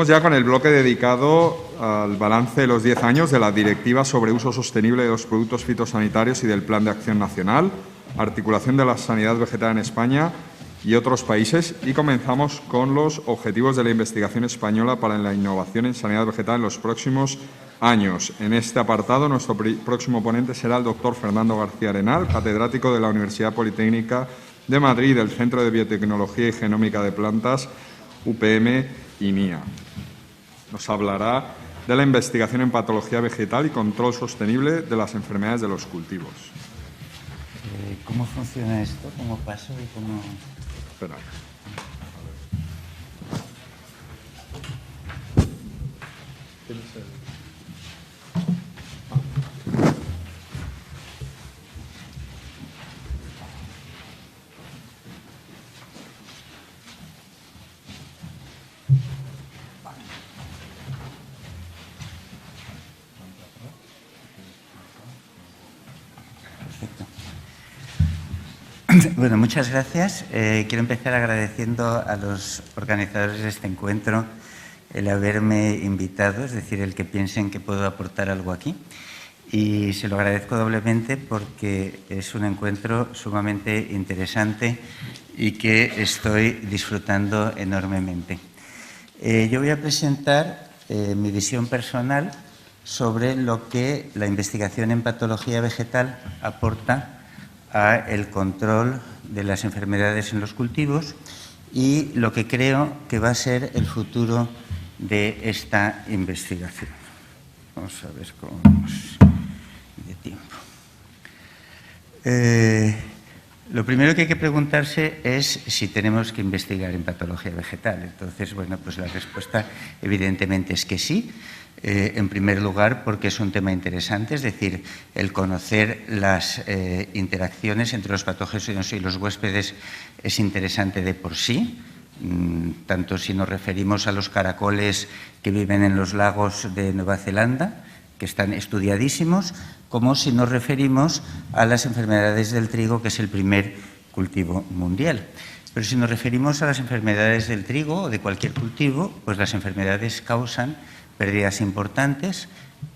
Comenzamos ya con el bloque dedicado al balance de los 10 años de la Directiva sobre uso sostenible de los productos fitosanitarios y del Plan de Acción Nacional, articulación de la sanidad vegetal en España y otros países. Y comenzamos con los objetivos de la investigación española para la innovación en sanidad vegetal en los próximos años. En este apartado, nuestro próximo ponente será el doctor Fernando García Arenal, catedrático de la Universidad Politécnica de Madrid, del Centro de Biotecnología y Genómica de Plantas, UPM y NIA. Nos hablará de la investigación en patología vegetal y control sostenible de las enfermedades de los cultivos. ¿Cómo funciona esto? ¿Cómo paso y cómo...? Espera. Bueno, muchas gracias. Quiero empezar agradeciendo a los organizadores de este encuentro el haberme invitado, es decir, el que piensen que puedo aportar algo aquí. Y se lo agradezco doblemente porque es un encuentro sumamente interesante y que estoy disfrutando enormemente. Yo voy a presentar mi visión personal sobre lo que la investigación en patología vegetal aporta a el control de las enfermedades en los cultivos y lo que creo que va a ser el futuro de esta investigación. Vamos a ver cómo vamos de tiempo. Lo primero que hay que preguntarse es si tenemos que investigar en patología vegetal. Entonces, bueno, pues la respuesta evidentemente es que sí. En primer lugar, porque es un tema interesante, es decir, el conocer las interacciones entre los patógenos y los huéspedes es interesante de por sí, tanto si nos referimos a los caracoles que viven en los lagos de Nueva Zelanda, que están estudiadísimos, como si nos referimos a las enfermedades del trigo, que es el primer cultivo mundial. Pero si nos referimos a las enfermedades del trigo o de cualquier cultivo, pues las enfermedades causan pérdidas importantes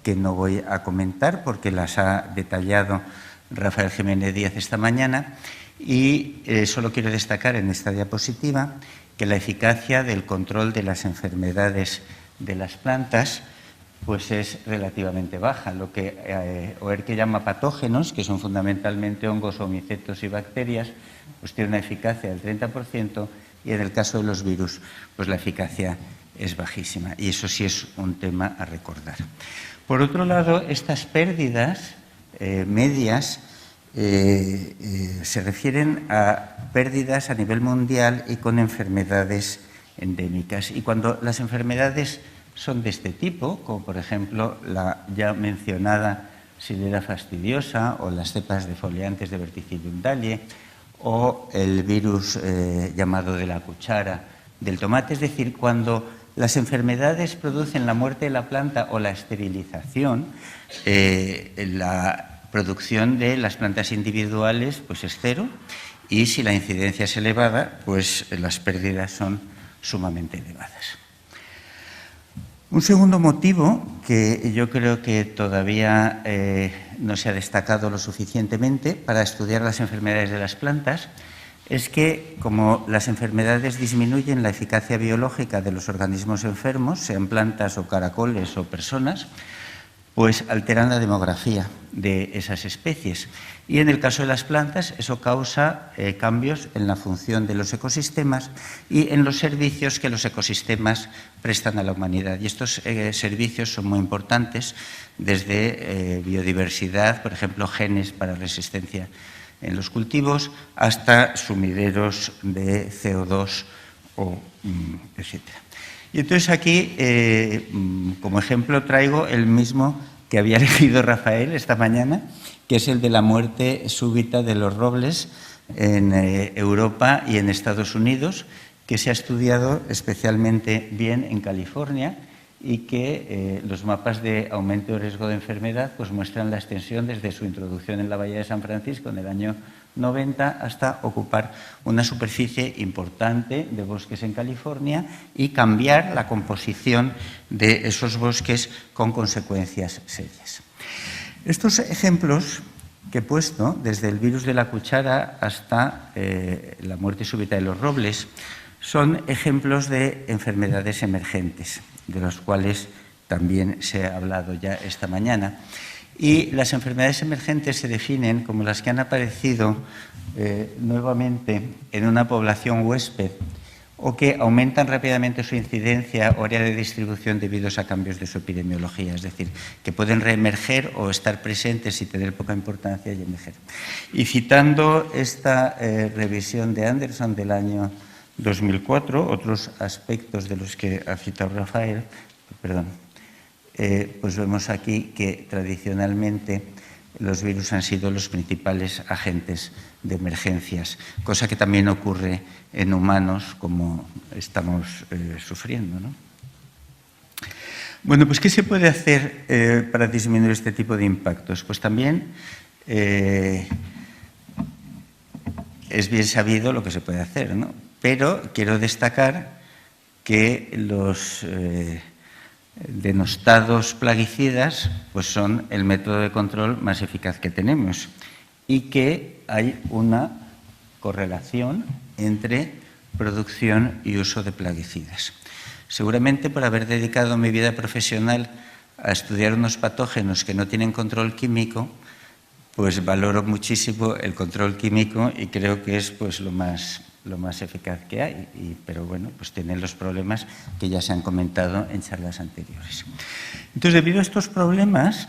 que no voy a comentar porque las ha detallado Rafael Jiménez Díaz esta mañana y solo quiero destacar en esta diapositiva que la eficacia del control de las enfermedades de las plantas pues es relativamente baja. Lo que Oerke llama patógenos, que son fundamentalmente hongos, micetos y bacterias, pues tiene una eficacia del 30% y en el caso de los virus, pues la eficacia es bajísima y eso sí es un tema a recordar. Por otro lado, estas pérdidas medias se refieren a pérdidas a nivel mundial y con enfermedades endémicas. Y cuando las enfermedades son de este tipo, como por ejemplo la ya mencionada Xylella fastidiosa o las cepas defoliantes de Verticillium dalle o el virus llamado de la cuchara del tomate, es decir, cuando las enfermedades producen la muerte de la planta o la esterilización, la producción de las plantas individuales pues es cero y si la incidencia es elevada, pues las pérdidas son sumamente elevadas. Un segundo motivo que yo creo que todavía no se ha destacado lo suficientemente para estudiar las enfermedades de las plantas es que, como las enfermedades disminuyen la eficacia biológica de los organismos enfermos, sean plantas o caracoles o personas, pues alteran la demografía de esas especies. Y en el caso de las plantas, eso causa cambios en la función de los ecosistemas y en los servicios que los ecosistemas prestan a la humanidad. Y estos servicios son muy importantes, desde biodiversidad, por ejemplo, genes para resistencia en los cultivos, hasta sumideros de CO2 o etcétera. Y entonces aquí, como ejemplo, traigo el mismo que había elegido Rafael esta mañana, que es el de la muerte súbita de los robles en Europa y en Estados Unidos, que se ha estudiado especialmente bien en California y que los mapas de aumento de riesgo de enfermedad pues muestran la extensión desde su introducción en la Bahía de San Francisco en el año 90 hasta ocupar una superficie importante de bosques en California y cambiar la composición de esos bosques con consecuencias serias. Estos ejemplos que he puesto, desde el virus de la cuchara hasta la muerte súbita de los robles, son ejemplos de enfermedades emergentes, de los cuales también se ha hablado ya esta mañana. Y las enfermedades emergentes se definen como las que han aparecido nuevamente en una población huésped o que aumentan rápidamente su incidencia o área de distribución debido a cambios de su epidemiología, es decir, que pueden reemerger o estar presentes y tener poca importancia y emerger. Y citando esta revisión de Anderson del año 2004, otros aspectos de los que ha citado Rafael, pues vemos aquí que tradicionalmente los virus han sido los principales agentes de emergencias, cosa que también ocurre en humanos como estamos sufriendo, ¿no? Bueno, pues ¿qué se puede hacer para disminuir este tipo de impactos? Pues también es bien sabido lo que se puede hacer, ¿no? Pero quiero destacar que los denostados plaguicidas pues son el método de control más eficaz que tenemos y que hay una correlación entre producción y uso de plaguicidas. Seguramente por haber dedicado mi vida profesional a estudiar unos patógenos que no tienen control químico, pues valoro muchísimo el control químico y creo que es pues lo más eficaz que hay, pero bueno, pues tienen los problemas que ya se han comentado en charlas anteriores. Entonces, debido a estos problemas,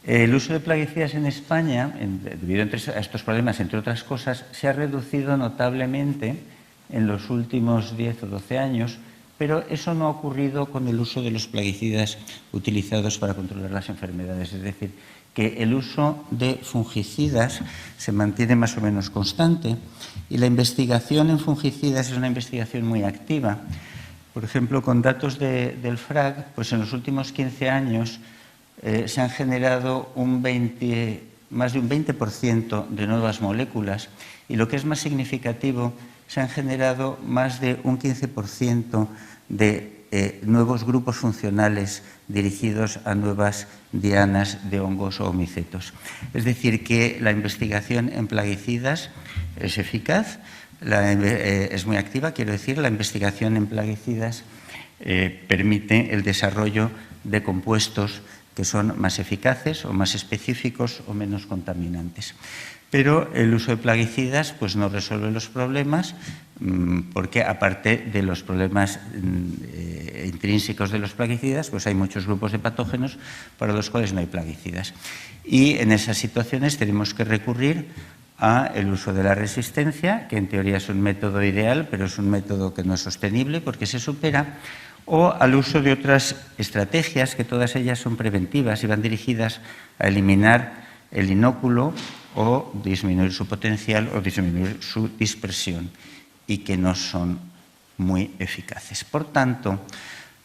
el uso de plaguicidas en España, debido a estos problemas, entre otras cosas, se ha reducido notablemente en los últimos 10 o 12 años, pero eso no ha ocurrido con el uso de los plaguicidas utilizados para controlar las enfermedades, es decir, que el uso de fungicidas se mantiene más o menos constante y la investigación en fungicidas es una investigación muy activa. Por ejemplo, con datos del FRAG, pues en los últimos 15 años se han generado más de un 20% de nuevas moléculas y lo que es más significativo, se han generado más de un 15% de nuevos grupos funcionales dirigidos a nuevas dianas de hongos o micetos. Es decir, que la investigación en plaguicidas es eficaz, es muy activa, quiero decir, la investigación en plaguicidas permite el desarrollo de compuestos que son más eficaces o más específicos o menos contaminantes. Pero el uso de plaguicidas pues no resuelve los problemas porque aparte de los problemas intrínsecos de los plaguicidas, pues hay muchos grupos de patógenos para los cuales no hay plaguicidas. Y en esas situaciones tenemos que recurrir al uso de la resistencia, que en teoría es un método ideal, pero es un método que no es sostenible porque se supera, o al uso de otras estrategias que todas ellas son preventivas y van dirigidas a eliminar el inóculo o disminuir su potencial o disminuir su dispersión y que no son muy eficaces. Por tanto,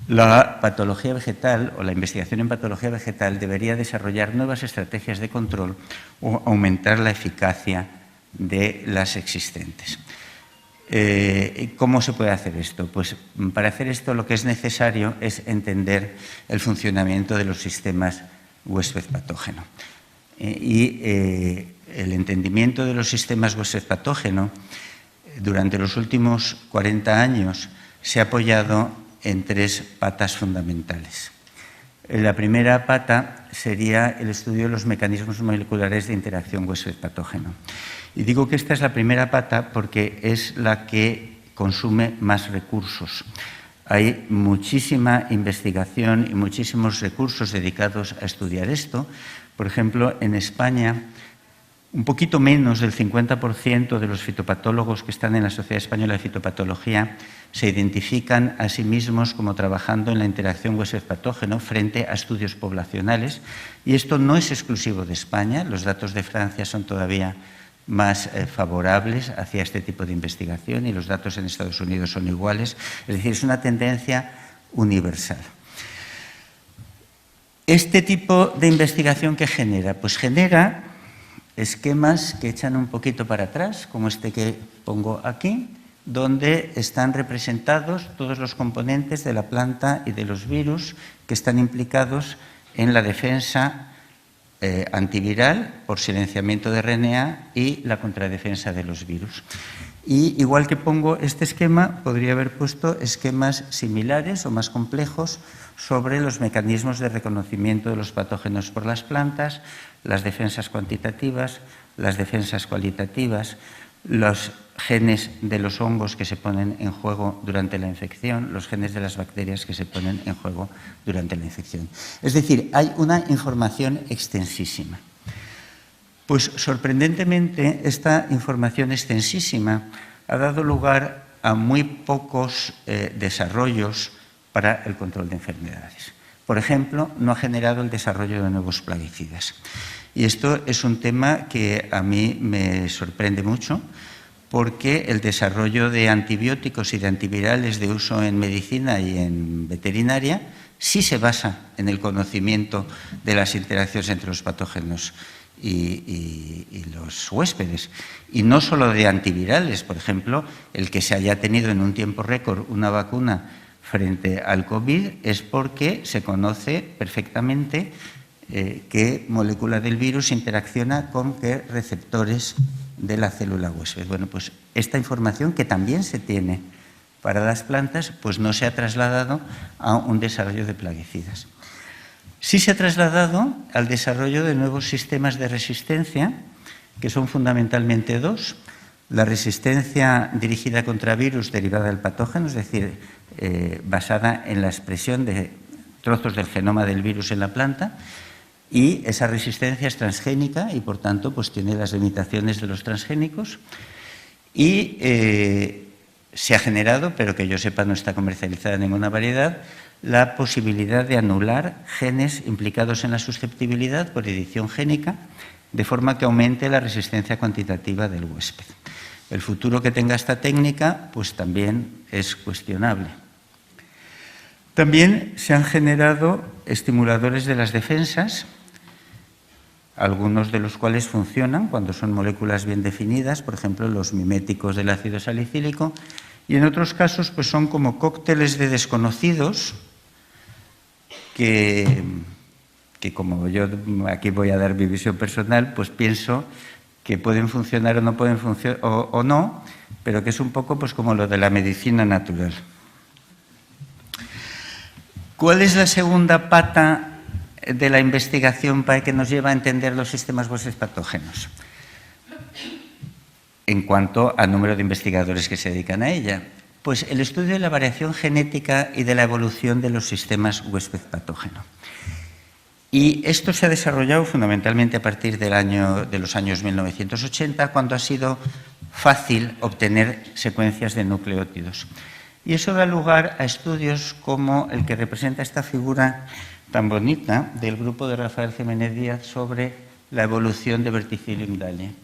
la patología vegetal o la investigación en patología vegetal debería desarrollar nuevas estrategias de control o aumentar la eficacia de las existentes. ¿Cómo se puede hacer esto? Pues para hacer esto lo que es necesario es entender el funcionamiento de los sistemas huésped-patógeno. El entendimiento de los sistemas huésped-patógeno durante los últimos 40 años se ha apoyado en 3 patas fundamentales. La primera pata sería el estudio de los mecanismos moleculares de interacción huésped-patógeno. Y digo que esta es la primera pata porque es la que consume más recursos. Hay muchísima investigación y muchísimos recursos dedicados a estudiar esto. Por ejemplo, en España, un poquito menos del 50% de los fitopatólogos que están en la Sociedad Española de Fitopatología se identifican a sí mismos como trabajando en la interacción huésped-patógeno frente a estudios poblacionales. Y esto no es exclusivo de España. Los datos de Francia son todavía más favorables hacia este tipo de investigación y los datos en Estados Unidos son iguales. Es decir, es una tendencia universal. Este tipo de investigación, ¿qué genera? Pues genera esquemas que echan un poquito para atrás, como este que pongo aquí, donde están representados todos los componentes de la planta y de los virus que están implicados en la defensa antiviral por silenciamiento de RNA y la contradefensa de los virus. Y igual que pongo este esquema, podría haber puesto esquemas similares o más complejos sobre los mecanismos de reconocimiento de los patógenos por las plantas, las defensas cuantitativas, las defensas cualitativas, los genes de los hongos que se ponen en juego durante la infección, los genes de las bacterias que se ponen en juego durante la infección. Es decir, hay una información extensísima. Pues sorprendentemente, esta información extensísima ha dado lugar a muy pocos desarrollos para el control de enfermedades. Por ejemplo, no ha generado el desarrollo de nuevos plaguicidas. Y esto es un tema que a mí me sorprende mucho, porque el desarrollo de antibióticos y de antivirales de uso en medicina y en veterinaria sí se basa en el conocimiento de las interacciones entre los patógenos y los huéspedes. Y no solo de antivirales, por ejemplo, el que se haya tenido en un tiempo récord una vacuna frente al COVID es porque se conoce perfectamente qué molécula del virus interacciona con qué receptores de la célula huésped. Bueno, pues esta información, que también se tiene para las plantas, pues no se ha trasladado a un desarrollo de plaguicidas. Sí se ha trasladado al desarrollo de nuevos sistemas de resistencia, que son fundamentalmente dos: la resistencia dirigida contra virus derivada del patógeno, es decir, basada en la expresión de trozos del genoma del virus en la planta, y esa resistencia es transgénica y, por tanto, pues tiene las limitaciones de los transgénicos. Y se ha generado, pero que yo sepa no está comercializada ninguna variedad, la posibilidad de anular genes implicados en la susceptibilidad por edición génica, de forma que aumente la resistencia cuantitativa del huésped. El futuro que tenga esta técnica, pues también es cuestionable. También se han generado estimuladores de las defensas, algunos de los cuales funcionan cuando son moléculas bien definidas, por ejemplo, los miméticos del ácido salicílico, y en otros casos pues son como cócteles de desconocidos que como yo aquí voy a dar mi visión personal, pues pienso que pueden funcionar o no pueden funcionar o no, pero que es un poco pues como lo de la medicina natural. ¿Cuál es la segunda pata de la investigación para que nos lleva a entender los sistemas huéspedes patógenos? En cuanto al número de investigadores que se dedican a ella, pues el estudio de la variación genética y de la evolución de los sistemas huésped patógeno. Y esto se ha desarrollado fundamentalmente a partir de los años 1980, cuando ha sido fácil obtener secuencias de nucleótidos. Y eso da lugar a estudios como el que representa esta figura tan bonita del grupo de Rafael Jiménez Díaz sobre la evolución de Verticillium daliae.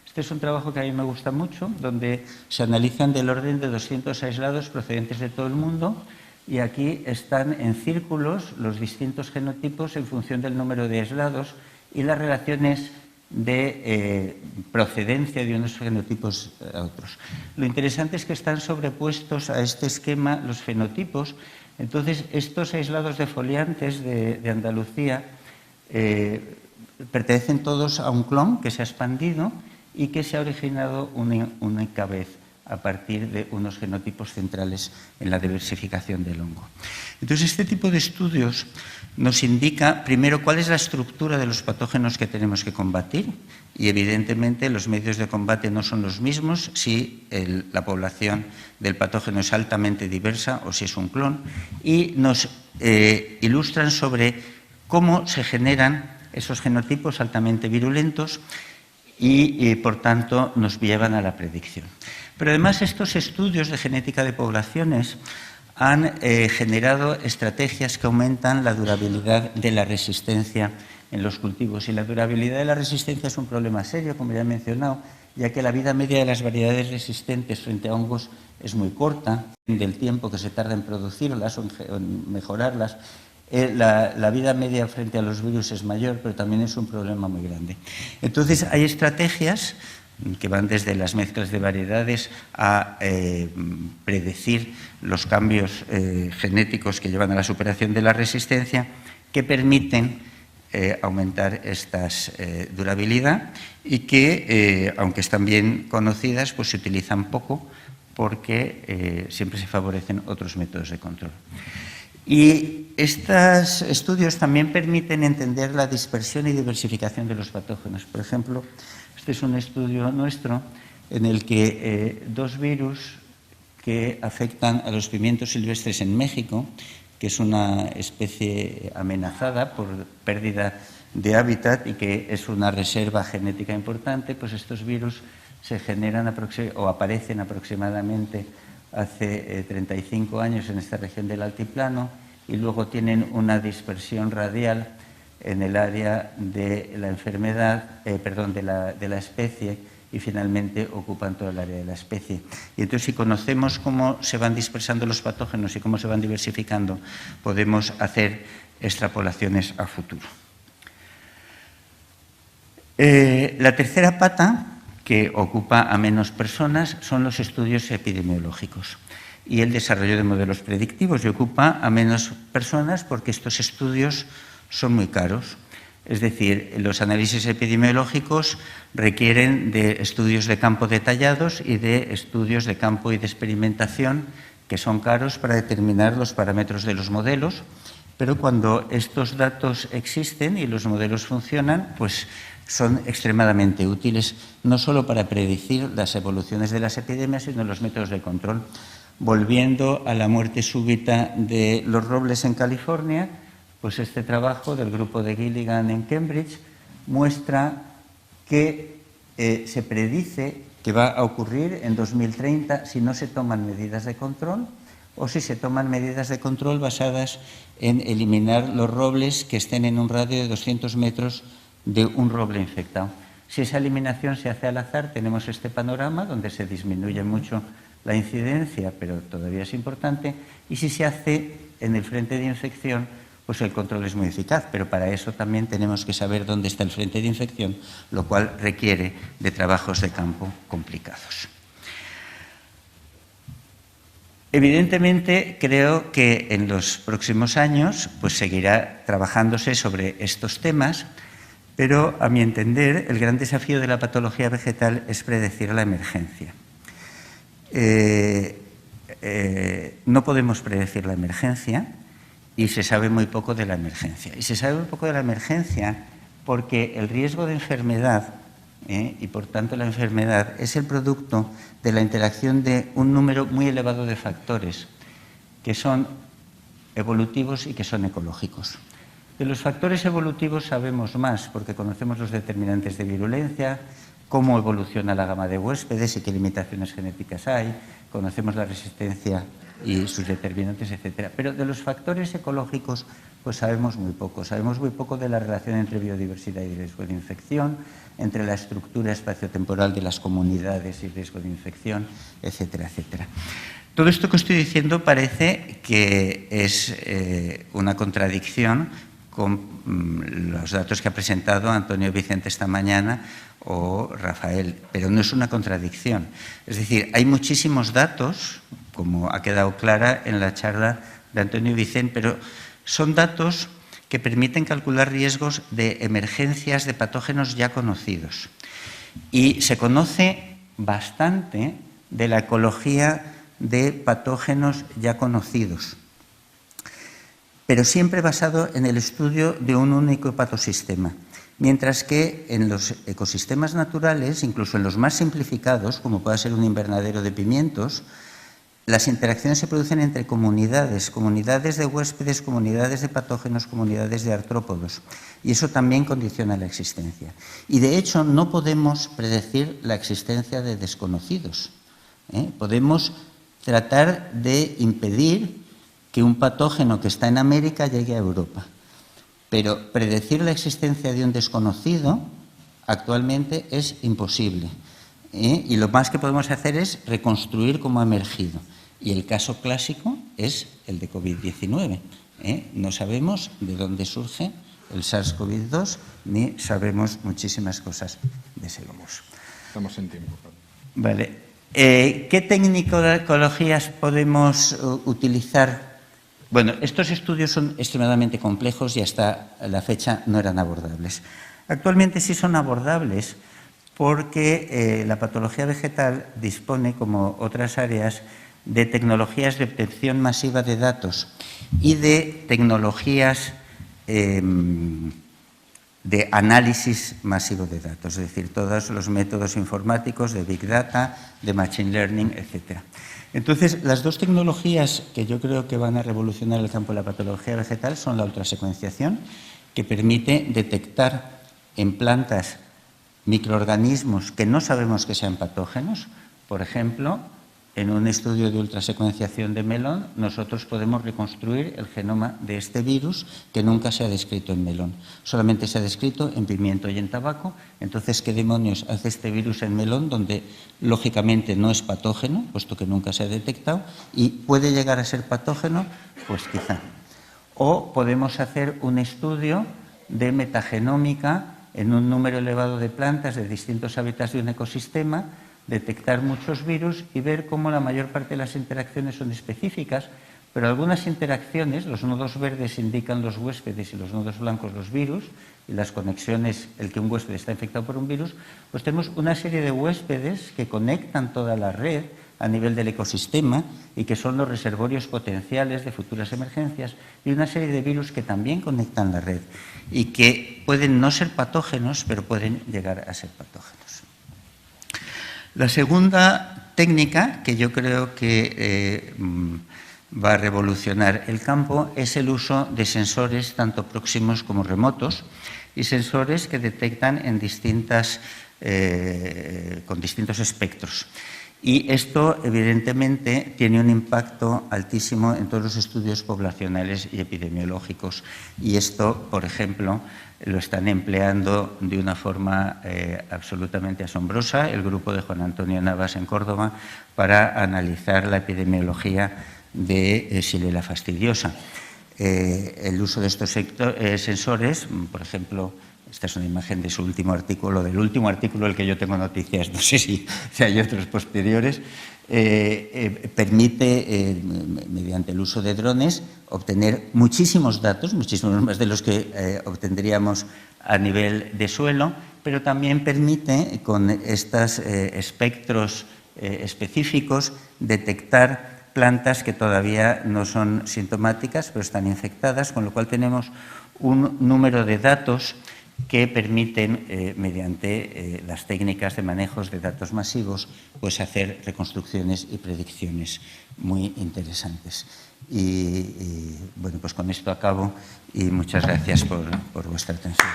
Este es un trabajo que a mí me gusta mucho, donde se analizan del orden de 200 aislados procedentes de todo el mundo, y aquí están en círculos los distintos genotipos en función del número de aislados y las relaciones de procedencia de unos genotipos a otros. Lo interesante es que están sobrepuestos a este esquema los fenotipos. Entonces, estos aislados de foliantes de Andalucía pertenecen todos a un clon que se ha expandido y que se ha originado una única vez a partir de unos genotipos centrales en la diversificación del hongo. Entonces, este tipo de estudios nos indica, primero, cuál es la estructura de los patógenos que tenemos que combatir, y evidentemente los medios de combate no son los mismos si la población del patógeno es altamente diversa o si es un clon, y nos ilustran sobre cómo se generan esos genotipos altamente virulentos y por tanto, nos llevan a la predicción. Pero además, estos estudios de genética de poblaciones han generado estrategias que aumentan la durabilidad de la resistencia en los cultivos. Y la durabilidad de la resistencia es un problema serio, como ya he mencionado, ya que la vida media de las variedades resistentes frente a hongos es muy corta, del tiempo que se tarda en producirlas o en mejorarlas, La vida media frente a los virus es mayor, pero también es un problema muy grande. Entonces, hay estrategias que van desde las mezclas de variedades a predecir los cambios genéticos que llevan a la superación de la resistencia, que permiten aumentar esta durabilidad y que, aunque están bien conocidas, pues se utilizan poco porque siempre se favorecen otros métodos de control. Y estos estudios también permiten entender la dispersión y diversificación de los patógenos. Por ejemplo, este es un estudio nuestro en el que dos virus que afectan a los pimientos silvestres en México, que es una especie amenazada por pérdida de hábitat y que es una reserva genética importante, pues estos virus se generan o aparecen aproximadamente hace 35 años en esta región del altiplano y luego tienen una dispersión radial en el área de la enfermedad, de la especie, y finalmente ocupan todo el área de la especie. Y entonces, si conocemos cómo se van dispersando los patógenos y cómo se van diversificando, podemos hacer extrapolaciones a futuro. La tercera pata, que ocupa a menos personas, son los estudios epidemiológicos y el desarrollo de modelos predictivos, y ocupa a menos personas porque estos estudios son muy caros. Es decir, los análisis epidemiológicos requieren de estudios de campo detallados y de estudios de campo y de experimentación que son caros para determinar los parámetros de los modelos, pero cuando estos datos existen y los modelos funcionan, pues son extremadamente útiles, no solo para predecir las evoluciones de las epidemias, sino los métodos de control. Volviendo a la muerte súbita de los robles en California, pues este trabajo del grupo de Gilligan en Cambridge muestra que se predice que va a ocurrir en 2030 si no se toman medidas de control o si se toman medidas de control basadas en eliminar los robles que estén en un radio de 200 metros de un roble infectado. Si esa eliminación se hace al azar, tenemos este panorama donde se disminuye mucho la incidencia, pero todavía es importante, y si se hace en el frente de infección, pues el control es muy eficaz, pero para eso también tenemos que saber dónde está el frente de infección, lo cual requiere de trabajos de campo complicados. Evidentemente, creo que en los próximos años pues seguirá trabajándose sobre estos temas, pero a mi entender el gran desafío de la patología vegetal es predecir la emergencia. No podemos predecir la emergencia y se sabe muy poco de la emergencia. Y se sabe muy poco de la emergencia porque el riesgo de enfermedad y por tanto la enfermedad es el producto de la interacción de un número muy elevado de factores que son evolutivos y que son ecológicos. De los factores evolutivos sabemos más porque conocemos los determinantes de virulencia, cómo evoluciona la gama de huéspedes y qué limitaciones genéticas hay, conocemos la resistencia y sus determinantes, etc. Pero de los factores ecológicos pues sabemos muy poco. Sabemos muy poco de la relación entre biodiversidad y riesgo de infección, entre la estructura espaciotemporal de las comunidades y riesgo de infección, etcétera, etcétera. Todo esto que estoy diciendo parece que es una contradicción con los datos que ha presentado Antonio Vicente esta mañana o Rafael, pero no es una contradicción. Es decir, hay muchísimos datos, como ha quedado clara en la charla de Antonio Vicente, pero son datos que permiten calcular riesgos de emergencias de patógenos ya conocidos. Y se conoce bastante de la ecología de patógenos ya conocidos, pero siempre basado en el estudio de un único patosistema. Mientras que en los ecosistemas naturales, incluso en los más simplificados, como pueda ser un invernadero de pimientos, las interacciones se producen entre comunidades, comunidades de huéspedes, comunidades de patógenos, comunidades de artrópodos. Y eso también condiciona la existencia. Y de hecho no podemos predecir la existencia de desconocidos. Podemos tratar de impedir que un patógeno que está en América llegue a Europa. Pero predecir la existencia de un desconocido actualmente es imposible. Y lo más que podemos hacer es reconstruir cómo ha emergido. Y el caso clásico es el de COVID-19. No sabemos de dónde surge el SARS-CoV-2 ni sabemos muchísimas cosas de ese virus. Estamos en tiempo. Vale. ¿Qué tecnologías podemos utilizar? Bueno, estos estudios son extremadamente complejos y hasta la fecha no eran abordables. Actualmente sí son abordables porque la patología vegetal dispone, como otras áreas, de tecnologías de obtención masiva de datos y de tecnologías de análisis masivo de datos, es decir, todos los métodos informáticos de Big Data, de Machine Learning, etc. Entonces, las dos tecnologías que yo creo que van a revolucionar el campo de la patología vegetal son la ultrasecuenciación, que permite detectar en plantas microorganismos que no sabemos que sean patógenos. Por ejemplo, en un estudio de ultrasecuenciación de melón, nosotros podemos reconstruir el genoma de este virus que nunca se ha descrito en melón. Solamente se ha descrito en pimiento y en tabaco. Entonces, ¿qué demonios hace este virus en melón, donde lógicamente no es patógeno, puesto que nunca se ha detectado? ¿Y puede llegar a ser patógeno? Pues quizá. O podemos hacer un estudio de metagenómica en un número elevado de plantas de distintos hábitats de un ecosistema, detectar muchos virus y ver cómo la mayor parte de las interacciones son específicas, pero algunas interacciones, los nodos verdes indican los huéspedes y los nodos blancos los virus, y las conexiones, el que un huésped está infectado por un virus, pues tenemos una serie de huéspedes que conectan toda la red a nivel del ecosistema y que son los reservorios potenciales de futuras emergencias, y una serie de virus que también conectan la red y que pueden no ser patógenos, pero pueden llegar a ser patógenos. La segunda técnica, que yo creo que va a revolucionar el campo, es el uso de sensores tanto próximos como remotos, y sensores que detectan en con distintos espectros. Y esto, evidentemente, tiene un impacto altísimo en todos los estudios poblacionales y epidemiológicos. Y esto, por ejemplo, lo están empleando de una forma absolutamente asombrosa el grupo de Juan Antonio Navas en Córdoba para analizar la epidemiología de Xylella fastidiosa. El uso de estos sensores, por ejemplo, esta es una imagen de su último artículo, del último artículo del que yo tengo noticias, no sé si hay otros posteriores, permite, mediante el uso de drones, obtener muchísimos datos, muchísimos más de los que obtendríamos a nivel de suelo, pero también permite, con estos espectros específicos, detectar plantas que todavía no son sintomáticas, pero están infectadas, con lo cual tenemos un número de datos que permiten, mediante las técnicas de manejos de datos masivos, pues hacer reconstrucciones y predicciones muy interesantes. Y bueno, pues con esto acabo y muchas gracias por vuestra atención.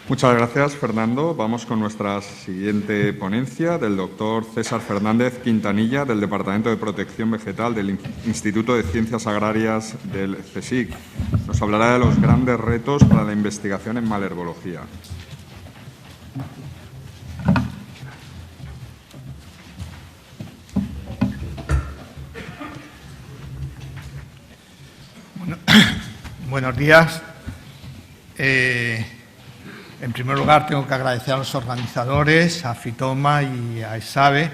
Muchas gracias, Fernando. Vamos con nuestra siguiente ponencia del doctor César Fernández Quintanilla, del Departamento de Protección Vegetal del Instituto de Ciencias Agrarias del CSIC. Nos hablará de los grandes retos para la investigación en malherbología. Bueno, buenos días. En primer lugar, tengo que agradecer a los organizadores, a Fitoma y a ESABE,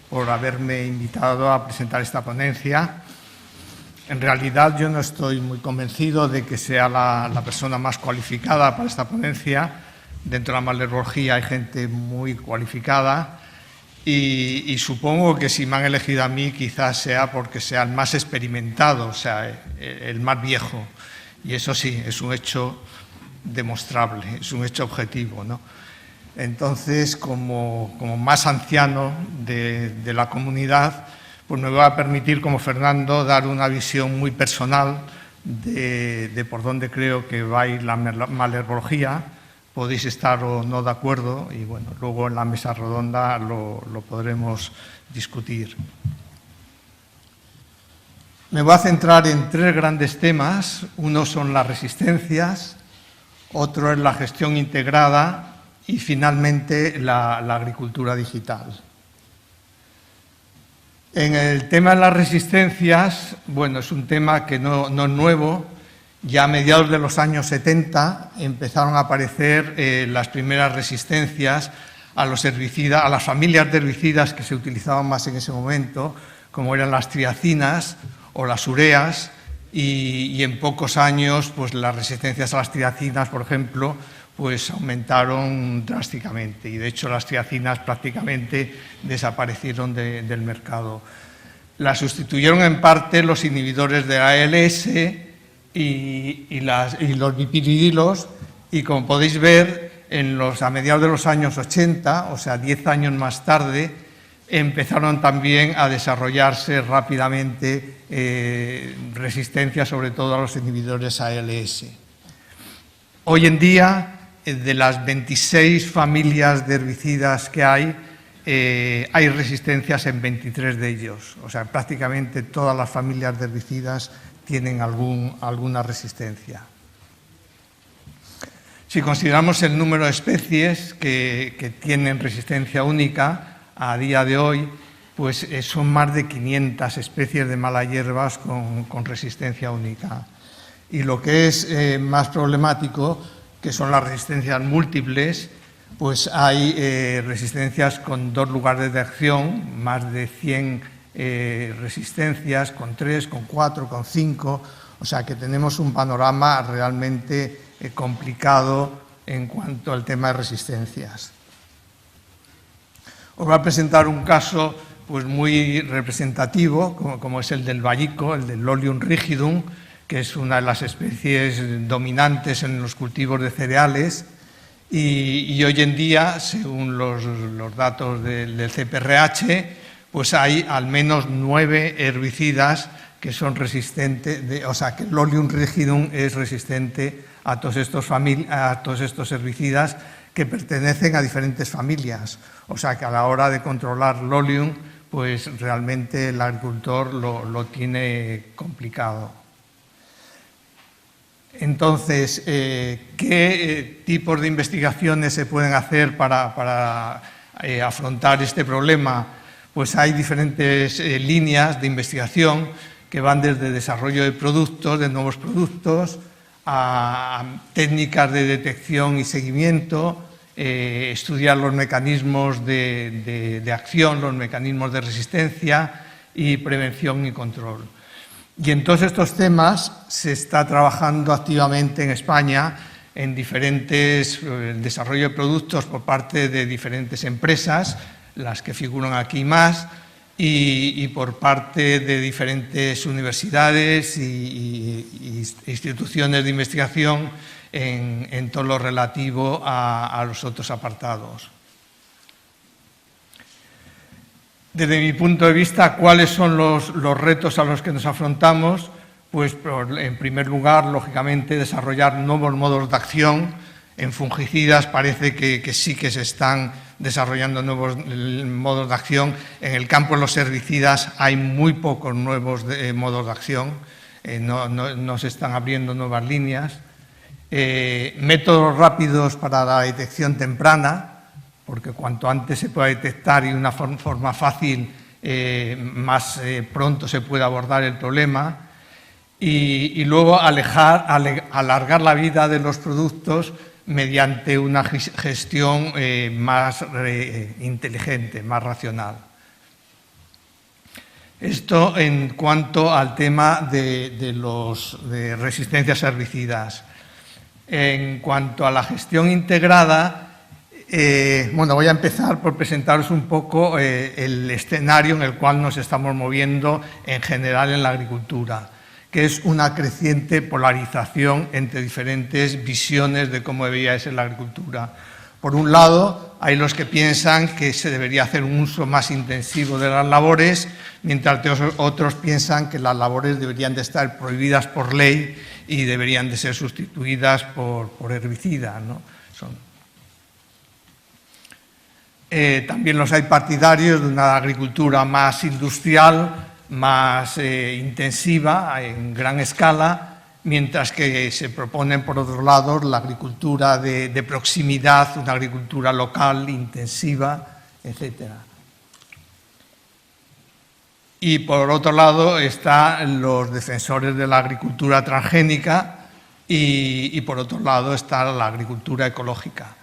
por haberme invitado a presentar esta ponencia. En realidad, yo no estoy muy convencido de que sea la persona más cualificada para esta ponencia. Dentro de la malherbología hay gente muy cualificada y supongo que si me han elegido a mí quizás sea porque sea el más experimentado, o sea, el más viejo. Y eso sí, es un hecho demostrable, es un hecho objetivo, ¿no? Entonces, como más anciano de la comunidad, pues me voy a permitir, como Fernando, dar una visión muy personal de por dónde creo que va a ir la malherbología. Podéis estar o no de acuerdo y, bueno, luego en la mesa redonda lo podremos discutir. Me voy a centrar en tres grandes temas. Uno son las resistencias, otro es la gestión integrada y finalmente la agricultura digital. En el tema de las resistencias, bueno, es un tema que no es nuevo. Ya a mediados de los años 70 empezaron a aparecer las primeras resistencias a los herbicidas, a las familias de herbicidas que se utilizaban más en ese momento, como eran las triacinas o las ureas, y en pocos años pues las resistencias a las triacinas, por ejemplo, pues aumentaron drásticamente, y de hecho las triacinas prácticamente desaparecieron del mercado. Las sustituyeron en parte los inhibidores de ALS y los bipiridilos, y como podéis ver, a mediados de los años 80, o sea, 10 años más tarde, empezaron también a desarrollarse rápidamente resistencia, sobre todo a los inhibidores ALS. Hoy en día, de las 26 familias de herbicidas que hay resistencias en 23 de ellos. O sea, prácticamente todas las familias de herbicidas tienen alguna resistencia. Si consideramos el número de especies que tienen resistencia única, a día de hoy, pues son más de 500 especies de malahierbas con resistencia única. Y lo que es más problemático, que son las resistencias múltiples, pues hay resistencias con 2 lugares de acción, más de 100 resistencias, con 3, con 4, con 5, o sea que tenemos un panorama realmente complicado en cuanto al tema de resistencias. Os voy a presentar un caso pues muy representativo, como es el del vallico, el del Lolium rigidum, que es una de las especies dominantes en los cultivos de cereales, y hoy en día, según los datos del CPRH, pues hay al menos 9 herbicidas que son resistentes, o sea, que el Lolium rigidum es resistente a todos estos herbicidas que pertenecen a diferentes familias. O sea, que a la hora de controlar Lolium, pues realmente el agricultor lo tiene complicado. Entonces, ¿qué tipos de investigaciones se pueden hacer para afrontar este problema? Pues hay diferentes líneas de investigación que van desde desarrollo de productos, de nuevos productos, a técnicas de detección y seguimiento, estudiar los mecanismos de acción, los mecanismos de resistencia y prevención y control. Y en todos estos temas se está trabajando activamente en España en diferentes desarrollo de productos por parte de diferentes empresas, las que figuran aquí más, y por parte de diferentes universidades y instituciones de investigación en todo lo relativo a los otros apartados. Desde mi punto de vista, ¿cuáles son los retos a los que nos afrontamos? Pues, en primer lugar, lógicamente, desarrollar nuevos modos de acción. En fungicidas parece que sí que se están desarrollando nuevos modos de acción. En el campo de los herbicidas hay muy pocos nuevos modos de acción. No se están abriendo nuevas líneas. Métodos rápidos para la detección temprana, porque cuanto antes se pueda detectar y de una forma fácil, más pronto se puede abordar el problema. Y luego alargar la vida de los productos mediante una gestión más inteligente, más racional. Esto en cuanto al tema de resistencias a herbicidas. En cuanto a la gestión integrada, bueno, voy a empezar por presentaros un poco el escenario en el cual nos estamos moviendo en general en la agricultura, que es una creciente polarización entre diferentes visiones de cómo debería ser la agricultura. Por un lado, hay los que piensan que se debería hacer un uso más intensivo de las labores, mientras que otros piensan que las labores deberían de estar prohibidas por ley y deberían de ser sustituidas por herbicidas, ¿no? También los hay partidarios de una agricultura más industrial, más intensiva, en gran escala, mientras que se proponen, por otro lado, la agricultura de proximidad, una agricultura local, intensiva, etc. Y por otro lado están los defensores de la agricultura transgénica y por otro lado está la agricultura ecológica.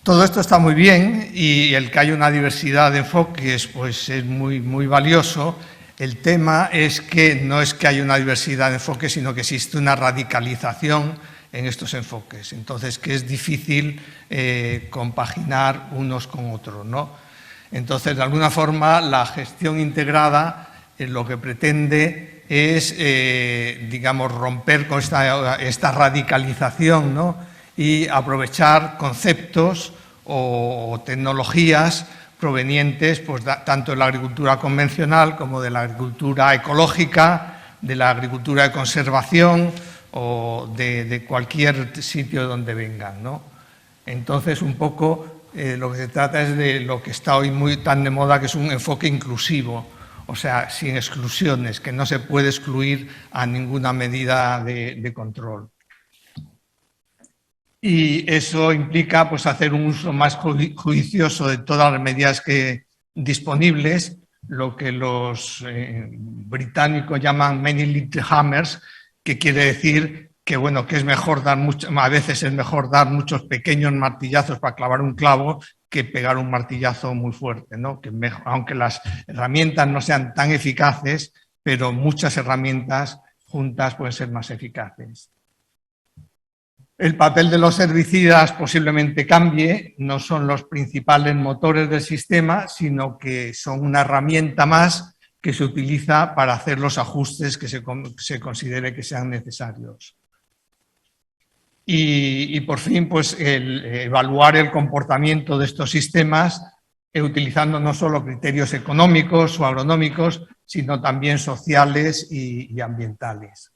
Todo esto está muy bien y el que haya una diversidad de enfoques pues es muy valioso. El tema es que no es que haya una diversidad de enfoques, sino que existe una radicalización en estos enfoques. Entonces, que es difícil compaginar unos con otros, ¿no? Entonces, de alguna forma, la gestión integrada lo que pretende es, digamos, romper con esta radicalización, ¿no? Y aprovechar conceptos o tecnologías provenientes pues, tanto de la agricultura convencional como de la agricultura ecológica, de la agricultura de conservación o de cualquier sitio donde vengan, ¿no? Entonces, un poco lo que se trata es de lo que está hoy tan de moda, que es un enfoque inclusivo, o sea, sin exclusiones, que no se puede excluir a ninguna medida de control. Y eso implica pues, hacer un uso más juicioso de todas las medidas disponibles, lo que los británicos llaman many little hammers, que quiere decir que, bueno, que es mejor a veces es mejor dar muchos pequeños martillazos para clavar un clavo que pegar un martillazo muy fuerte, ¿no? Que aunque las herramientas no sean tan eficaces, pero muchas herramientas juntas pueden ser más eficaces. El papel de los herbicidas posiblemente cambie, no son los principales motores del sistema, sino que son una herramienta más que se utiliza para hacer los ajustes que se considere que sean necesarios. Y por fin, pues, evaluar el comportamiento de estos sistemas utilizando no solo criterios económicos o agronómicos, sino también sociales y ambientales.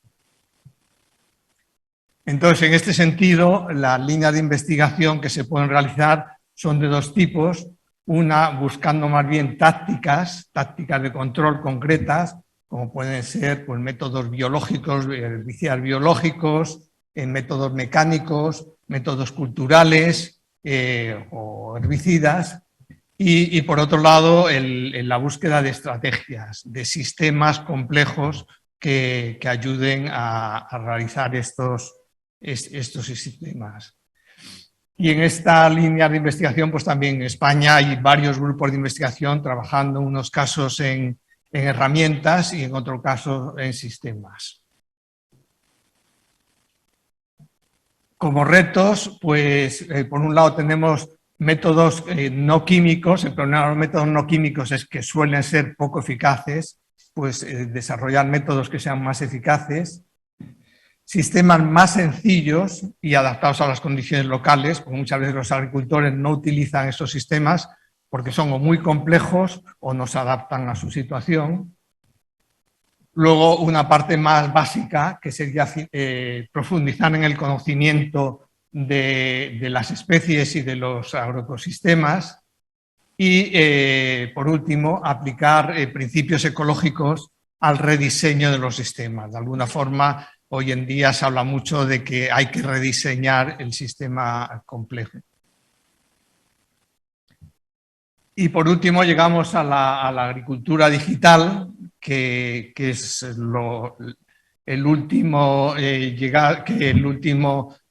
Entonces, en este sentido, las líneas de investigación que se pueden realizar son de dos tipos. Una, buscando más bien tácticas de control concretas, como pueden ser pues, métodos biológicos, herbicidas biológicos, métodos mecánicos, métodos culturales o herbicidas. Y por otro lado, en la búsqueda de estrategias, de sistemas complejos que ayuden a realizar estos sistemas. Y en esta línea de investigación, pues también en España hay varios grupos de investigación trabajando en unos casos en herramientas y en otros casos en sistemas. Como retos, pues por un lado tenemos métodos no químicos. El problema de los métodos no químicos es que suelen ser poco eficaces, pues desarrollar métodos que sean más eficaces. Sistemas más sencillos y adaptados a las condiciones locales, porque muchas veces los agricultores no utilizan esos sistemas porque son o muy complejos o no se adaptan a su situación. Luego, una parte más básica, que sería profundizar en el conocimiento de las especies y de los agroecosistemas. Y, por último, aplicar principios ecológicos al rediseño de los sistemas. De alguna forma, hoy en día se habla mucho de que hay que rediseñar el sistema complejo. Y por último llegamos a la agricultura digital, que es el último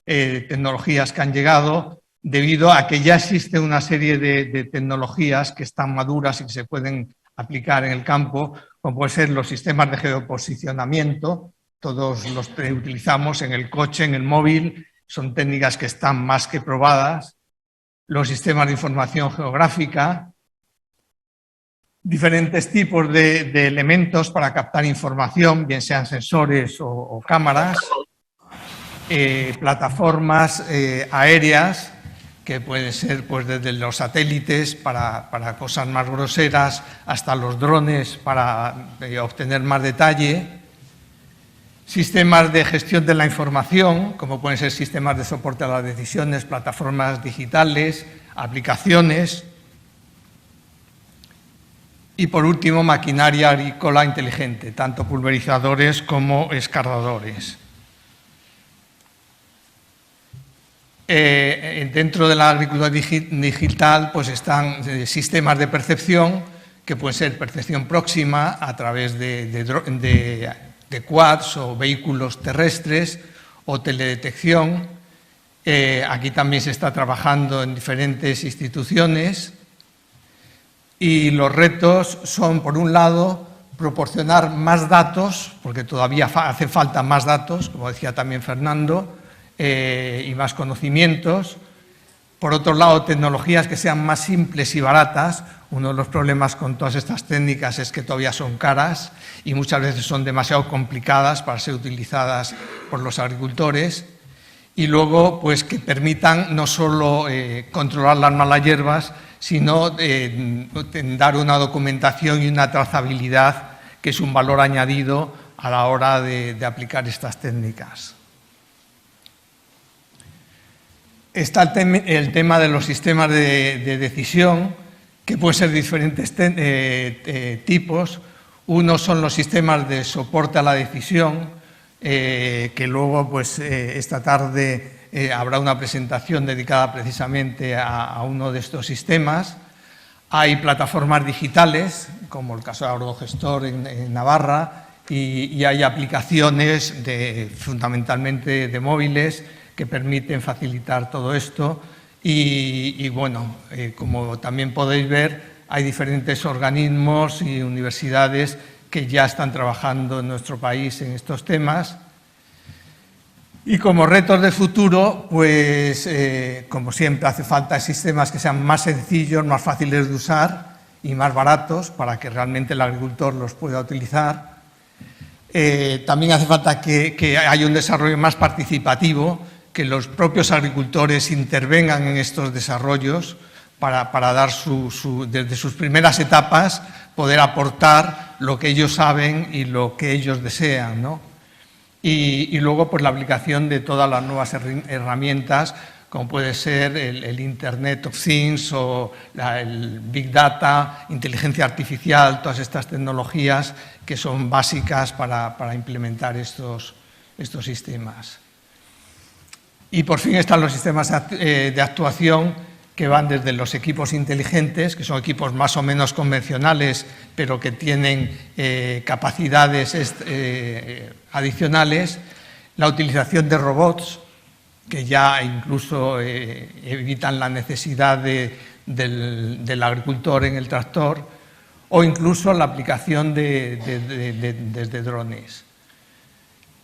tecnologías que han llegado, debido a que ya existe una serie de tecnologías que están maduras y que se pueden aplicar en el campo, como pueden ser los sistemas de geoposicionamiento. Todos los que utilizamos en el coche, en el móvil, son técnicas que están más que probadas. Los sistemas de información geográfica, diferentes tipos de elementos para captar información, bien sean sensores o cámaras, plataformas aéreas, que pueden ser pues, desde los satélites para cosas más groseras hasta los drones para obtener más detalle. Sistemas de gestión de la información, como pueden ser sistemas de soporte a las decisiones, plataformas digitales, aplicaciones. Y por último, maquinaria agrícola inteligente, tanto pulverizadores como escardadores. Dentro de la agricultura digital pues están sistemas de percepción que pueden ser percepción próxima a través de quads o vehículos terrestres o teledetección. Aquí también se está trabajando en diferentes instituciones y los retos son, por un lado, proporcionar más datos, porque todavía hace falta más datos, como decía también Fernando, y más conocimientos. Por otro lado, tecnologías que sean más simples y baratas. Uno de los problemas con todas estas técnicas es que todavía son caras y muchas veces son demasiado complicadas para ser utilizadas por los agricultores. Y luego, pues que permitan no solo controlar las malas hierbas, sino dar una documentación y una trazabilidad que es un valor añadido a la hora de aplicar estas técnicas. Está el tema de los sistemas de decisión, que pueden ser de diferentes tipos. Uno son los sistemas de soporte a la decisión, que luego, pues, esta tarde habrá una presentación dedicada precisamente a uno de estos sistemas. Hay plataformas digitales, como el caso de Agrogestor en Navarra, y hay aplicaciones fundamentalmente de móviles que permiten facilitar todo esto. Y bueno, como también podéis ver, hay diferentes organismos y universidades que ya están trabajando en nuestro país en estos temas. Y como retos de futuro, pues como siempre hace falta sistemas que sean más sencillos, más fáciles de usar y más baratos para que realmente el agricultor los pueda utilizar. También hace falta que haya un desarrollo más participativo, que los propios agricultores intervengan en estos desarrollos para dar desde sus primeras etapas poder aportar lo que ellos saben y lo que ellos desean, ¿no? Y luego, pues, la aplicación de todas las nuevas herramientas, como puede ser el Internet of Things o el Big Data, inteligencia artificial, todas estas tecnologías que son básicas para implementar estos sistemas. Y por fin están los sistemas de actuación, que van desde los equipos inteligentes, que son equipos más o menos convencionales, pero que tienen capacidades adicionales, la utilización de robots, que ya incluso evitan la necesidad del agricultor en el tractor, o incluso la aplicación desde drones.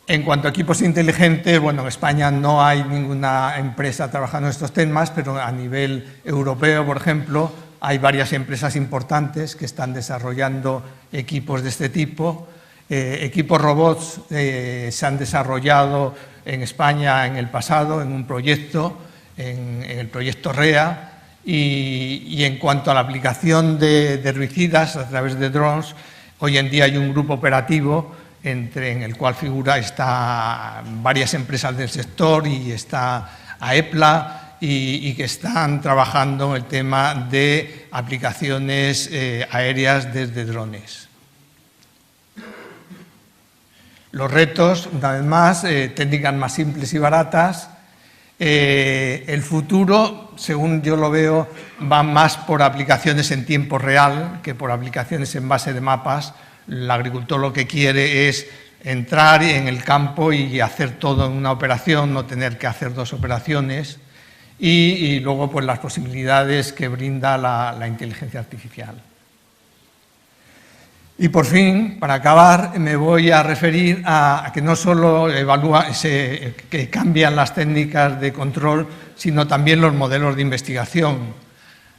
En cuanto a equipos inteligentes, bueno, en España no hay ninguna empresa trabajando en estos temas, pero a nivel europeo, por ejemplo, hay varias empresas importantes que están desarrollando equipos de este tipo. Equipos robots se han desarrollado en España en el pasado en un proyecto, en el proyecto REA, y en cuanto a la aplicación de herbicidas a través de drones, hoy en día hay un grupo operativo en el cual está varias empresas del sector y está AEPLA y que están trabajando en el tema de aplicaciones aéreas desde drones. Los retos, una vez más, técnicas más simples y baratas. El futuro, según yo lo veo, va más por aplicaciones en tiempo real que por aplicaciones en base de mapas. El agricultor lo que quiere es entrar en el campo y hacer todo en una operación, no tener que hacer dos operaciones, y luego, pues, las posibilidades que brinda la inteligencia artificial. Y por fin, para acabar, me voy a referir a que no solo que cambian las técnicas de control, sino también los modelos de investigación.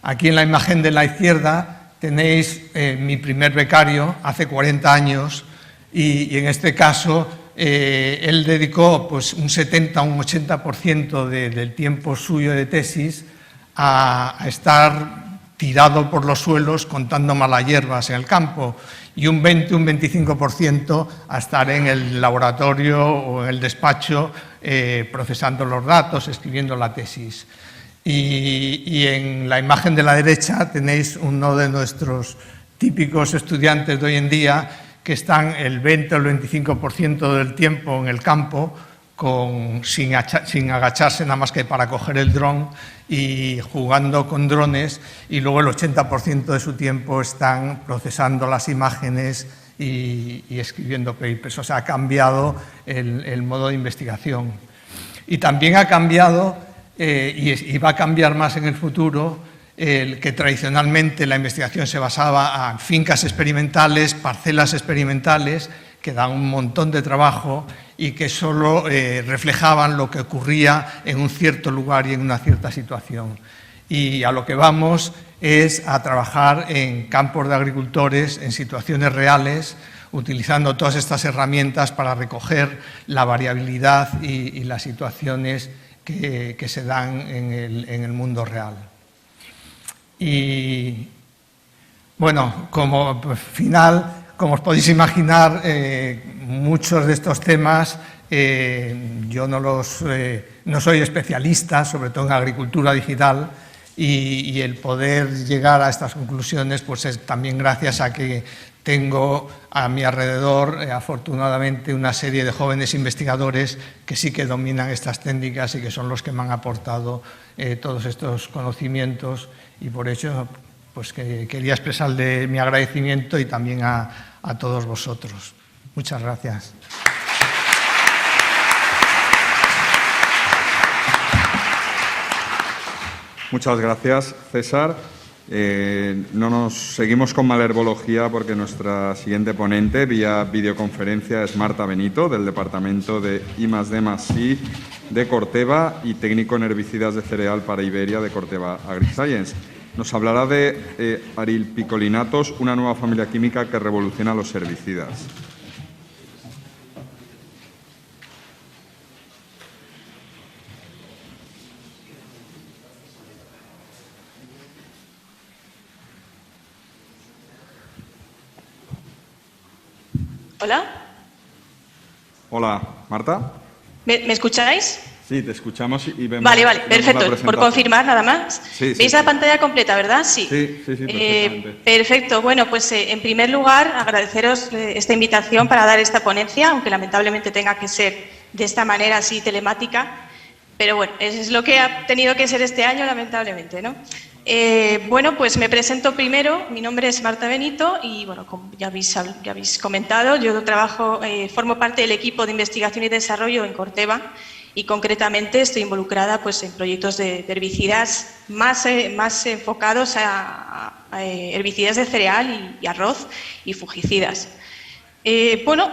Aquí en la imagen de la izquierda tenéis mi primer becario hace 40 años y en este caso él dedicó, pues, un 70 o un 80% del tiempo suyo de tesis a estar tirado por los suelos contando malas hierbas en el campo, y un 20 o un 25% a estar en el laboratorio o en el despacho procesando los datos, escribiendo la tesis. Y en la imagen de la derecha tenéis uno de nuestros típicos estudiantes de hoy en día, que están el 20 o el 25% del tiempo en el campo, sin agacharse nada más que para coger el dron y jugando con drones, y luego el 80% de su tiempo están procesando las imágenes y escribiendo papers. O sea, ha cambiado el modo de investigación. Y también ha cambiado, y va a cambiar más en el futuro, que tradicionalmente la investigación se basaba en fincas experimentales, parcelas experimentales, que dan un montón de trabajo y que solo reflejaban lo que ocurría en un cierto lugar y en una cierta situación. Y a lo que vamos es a trabajar en campos de agricultores, en situaciones reales, utilizando todas estas herramientas para recoger la variabilidad y las situaciones que se dan en el mundo real. Y bueno, como final, como os podéis imaginar, muchos de estos temas yo no soy especialista, sobre todo en agricultura digital, y el poder llegar a estas conclusiones pues es también gracias a que tengo a mi alrededor, afortunadamente, una serie de jóvenes investigadores que sí que dominan estas técnicas y que son los que me han aportado todos estos conocimientos, y por ello pues que quería expresarle mi agradecimiento y también a todos vosotros. Muchas gracias. Muchas gracias, César. No nos seguimos con malherbología porque nuestra siguiente ponente vía videoconferencia es Marta Benito, del Departamento de I+D+I de Corteva y técnico en herbicidas de cereal para Iberia de Corteva AgriScience. Nos hablará de arilpicolinatos, una nueva familia química que revoluciona los herbicidas. Hola. Hola, Marta. ¿Me escucháis? Sí, te escuchamos y vemos. Vale, vemos perfecto. Por confirmar nada más. Sí, ¿Veis la pantalla completa, verdad? Sí. Sí, perfectamente. Perfecto. Bueno, pues en primer lugar agradeceros esta invitación para dar esta ponencia, aunque lamentablemente tenga que ser de esta manera así telemática, pero bueno, es lo que ha tenido que ser este año, lamentablemente, ¿no? Bueno, pues me presento primero. Mi nombre es Marta Benito y, bueno, como ya habéis comentado, yo formo parte del equipo de investigación y desarrollo en Corteva y, concretamente, estoy involucrada pues, en proyectos de herbicidas más enfocados a herbicidas de cereal y arroz y fungicidas. Bueno,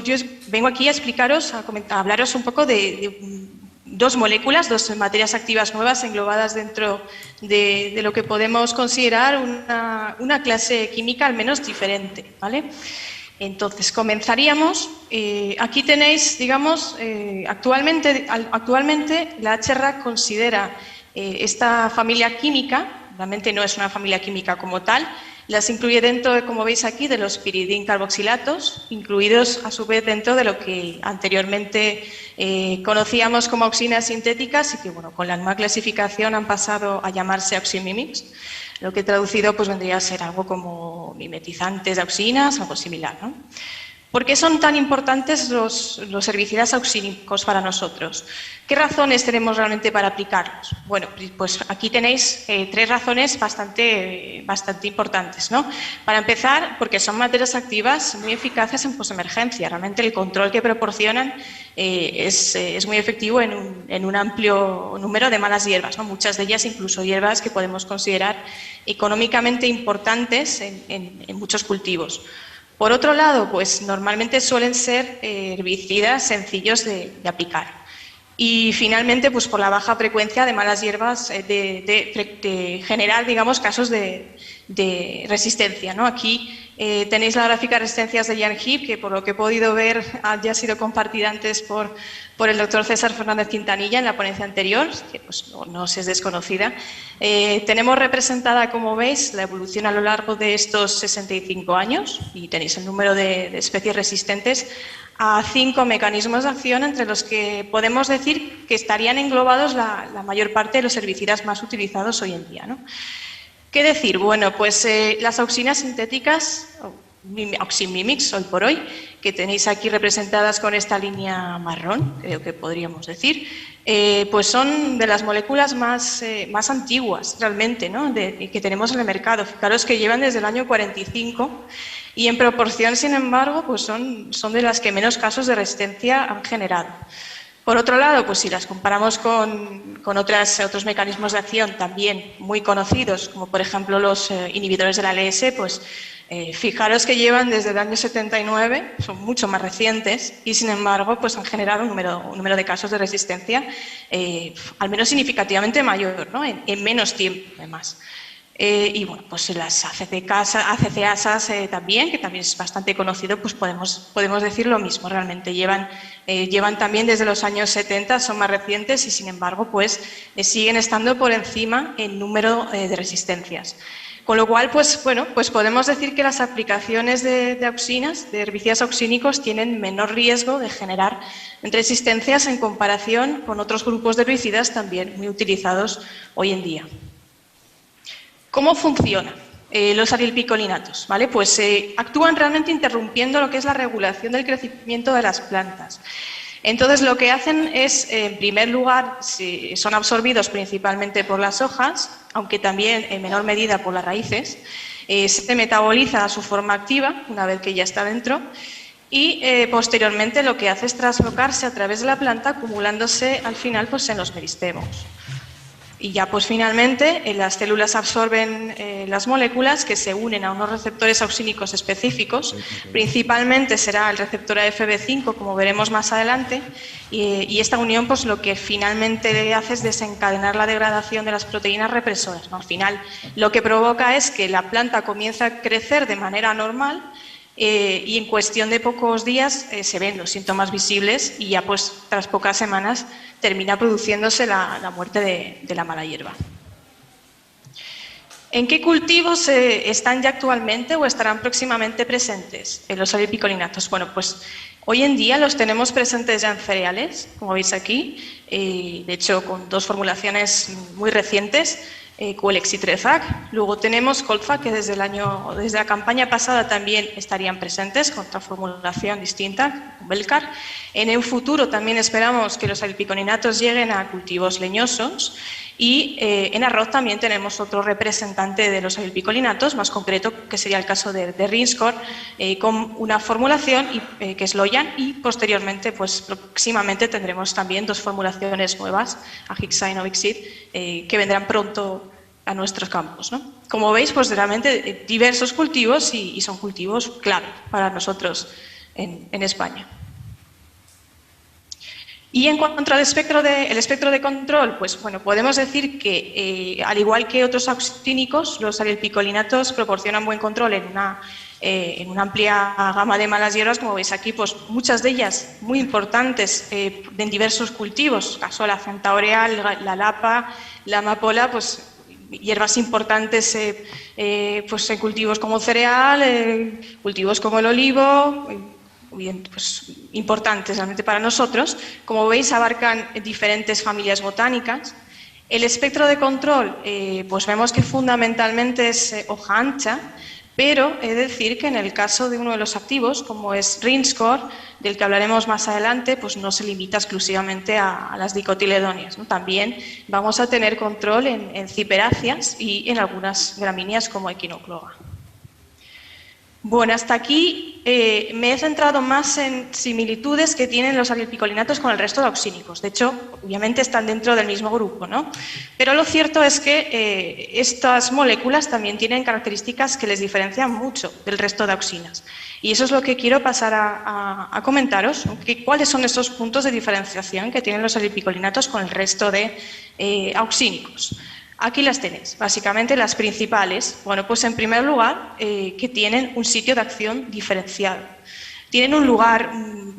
yo vengo aquí a explicaros, a hablaros un poco de dos moléculas, dos materias activas nuevas englobadas dentro de lo que podemos considerar una clase química al menos diferente, ¿vale? Entonces, comenzaríamos. Aquí tenéis, digamos, actualmente la HRAC considera esta familia química, realmente no es una familia química como tal, las incluye dentro, como veis aquí, de los piridincarboxilatos, incluidos a su vez dentro de lo que anteriormente conocíamos como auxinas sintéticas y que, bueno, con la nueva clasificación han pasado a llamarse oximimics, lo que traducido pues vendría a ser algo como mimetizantes de auxinas, algo similar, ¿no? ¿Por qué son tan importantes los herbicidas auxínicos para nosotros? ¿Qué razones tenemos realmente para aplicarlos? Bueno, pues aquí tenéis tres razones bastante importantes, ¿no? Para empezar, porque son materias activas muy eficaces en posemergencia. Realmente el control que proporcionan es muy efectivo en un amplio número de malas hierbas, ¿no? Muchas de ellas incluso hierbas que podemos considerar económicamente importantes en muchos cultivos. Por otro lado, pues normalmente suelen ser herbicidas sencillos de aplicar. Y finalmente, pues por la baja frecuencia de malas hierbas, de generar, digamos, casos de resistencia, ¿no? Aquí tenéis la gráfica de resistencias de Jan Heep, que por lo que he podido ver ya ha sido compartida antes por el doctor César Fernández Quintanilla en la ponencia anterior, que pues, no os es desconocida. Tenemos representada, como veis, la evolución a lo largo de estos 65 años y tenéis el número de especies resistentes a 5 mecanismos de acción entre los que podemos decir que estarían englobados la mayor parte de los herbicidas más utilizados hoy en día, ¿no? ¿Qué decir? Bueno, pues las auxinas sintéticas oximimix hoy por hoy, que tenéis aquí representadas con esta línea marrón, creo que podríamos decir, pues son de las moléculas más antiguas realmente, ¿no? Que tenemos en el mercado. Fijaros que llevan desde el año 45 y en proporción, sin embargo, pues son de las que menos casos de resistencia han generado. Por otro lado, pues si las comparamos con otros mecanismos de acción también muy conocidos, como por ejemplo los inhibidores de la ALS, pues fijaros que llevan desde el año 79, son mucho más recientes y sin embargo pues han generado un número de casos de resistencia al menos significativamente mayor, ¿no? en menos tiempo además. Y bueno, pues las ACCasas también, que también es bastante conocido, pues podemos decir lo mismo realmente. Llevan también desde los años 70, son más recientes y sin embargo pues siguen estando por encima en número de resistencias. Con lo cual, pues bueno, pues podemos decir que las aplicaciones de auxinas, de herbicidas auxínicos, tienen menor riesgo de generar resistencias en comparación con otros grupos de herbicidas también muy utilizados hoy en día. ¿Cómo funcionan los arilpicolinatos? ¿Vale? Pues actúan realmente interrumpiendo lo que es la regulación del crecimiento de las plantas. Entonces, lo que hacen es, en primer lugar, son absorbidos principalmente por las hojas, aunque también en menor medida por las raíces. Se metaboliza a su forma activa, una vez que ya está dentro, y posteriormente lo que hace es traslocarse a través de la planta, acumulándose al final pues, en los meristemos. Y ya pues finalmente las células absorben las moléculas que se unen a unos receptores auxínicos específicos, principalmente será el receptor AFB5, como veremos más adelante, y esta unión pues lo que finalmente hace es desencadenar la degradación de las proteínas represoras, ¿no? Al final lo que provoca es que la planta comienza a crecer de manera normal y en cuestión de pocos días se ven los síntomas visibles y ya pues tras pocas semanas termina produciéndose la muerte de la mala hierba. ¿En qué cultivos están ya actualmente o estarán próximamente presentes los arilpicolinatos? Bueno, pues hoy en día los tenemos presentes ya en cereales, como veis aquí, de hecho con dos formulaciones muy recientes, Cuelex y Trezac. Luego tenemos Colza, que desde la campaña pasada también estarían presentes con otra formulación distinta, con Belcar. En un futuro también esperamos que los arilpicolinatos lleguen a cultivos leñosos y en arroz también tenemos otro representante de los arilpicolinatos, más concreto, que sería el caso de Rinskor, con una formulación que es Loyan y posteriormente, pues próximamente tendremos también dos formulaciones nuevas, Ajixa y Novixid, que vendrán pronto a nuestros campos, ¿no? Como veis, pues realmente diversos cultivos y son cultivos clave para nosotros en España. Y en cuanto al espectro de control, pues bueno, podemos decir que al igual que otros auxínicos, los arilpicolinatos proporcionan buen control en una amplia gama de malas hierbas, como veis aquí, pues muchas de ellas muy importantes en diversos cultivos, caso la centaureal, la lapa, la amapola, pues hierbas importantes pues en cultivos como cereal, cultivos como el olivo, bien, pues, importantes realmente para nosotros. Como veis, abarcan diferentes familias botánicas. El espectro de control, pues vemos que fundamentalmente es hoja ancha, pero he de decir que en el caso de uno de los activos, como es Rinskor, del que hablaremos más adelante, pues no se limita exclusivamente a las dicotiledóneas, ¿no? También vamos a tener control en ciperáceas y en algunas gramíneas como Echinocloa. Bueno, hasta aquí me he centrado más en similitudes que tienen los arilpicolinatos con el resto de auxínicos. De hecho, obviamente están dentro del mismo grupo, ¿no? Pero lo cierto es que estas moléculas también tienen características que les diferencian mucho del resto de auxinas. Y eso es lo que quiero pasar a comentaros, cuáles son esos puntos de diferenciación que tienen los arilpicolinatos con el resto de auxínicos. Aquí las tenéis, básicamente las principales. Bueno, pues en primer lugar, que tienen un sitio de acción diferenciado. Tienen un lugar,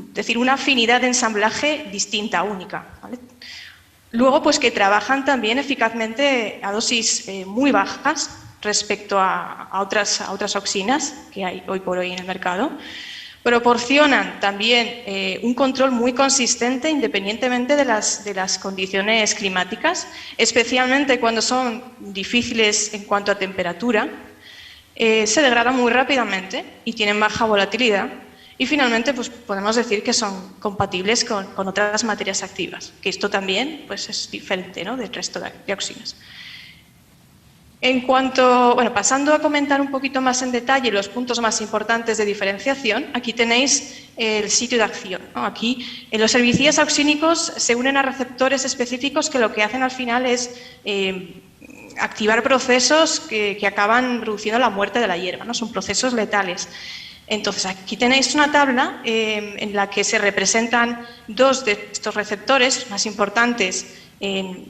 es decir, una afinidad de ensamblaje distinta, única, ¿vale? Luego, pues que trabajan también eficazmente a dosis muy bajas respecto a otras auxinas que hay hoy por hoy en el mercado. Proporcionan también un control muy consistente independientemente de las condiciones climáticas, especialmente cuando son difíciles en cuanto a temperatura. se degradan muy rápidamente y tienen baja volatilidad. Y finalmente, pues podemos decir que son compatibles con otras materias activas, que esto también pues, es diferente, ¿no?, del resto de dioxinas. En cuanto, bueno, pasando a comentar un poquito más en detalle los puntos más importantes de diferenciación, aquí tenéis el sitio de acción, ¿no? Aquí los herbicidas auxínicos se unen a receptores específicos que lo que hacen al final es activar procesos que acaban produciendo la muerte de la hierba, ¿no? Son procesos letales. Entonces, aquí tenéis una tabla en la que se representan dos de estos receptores más importantes,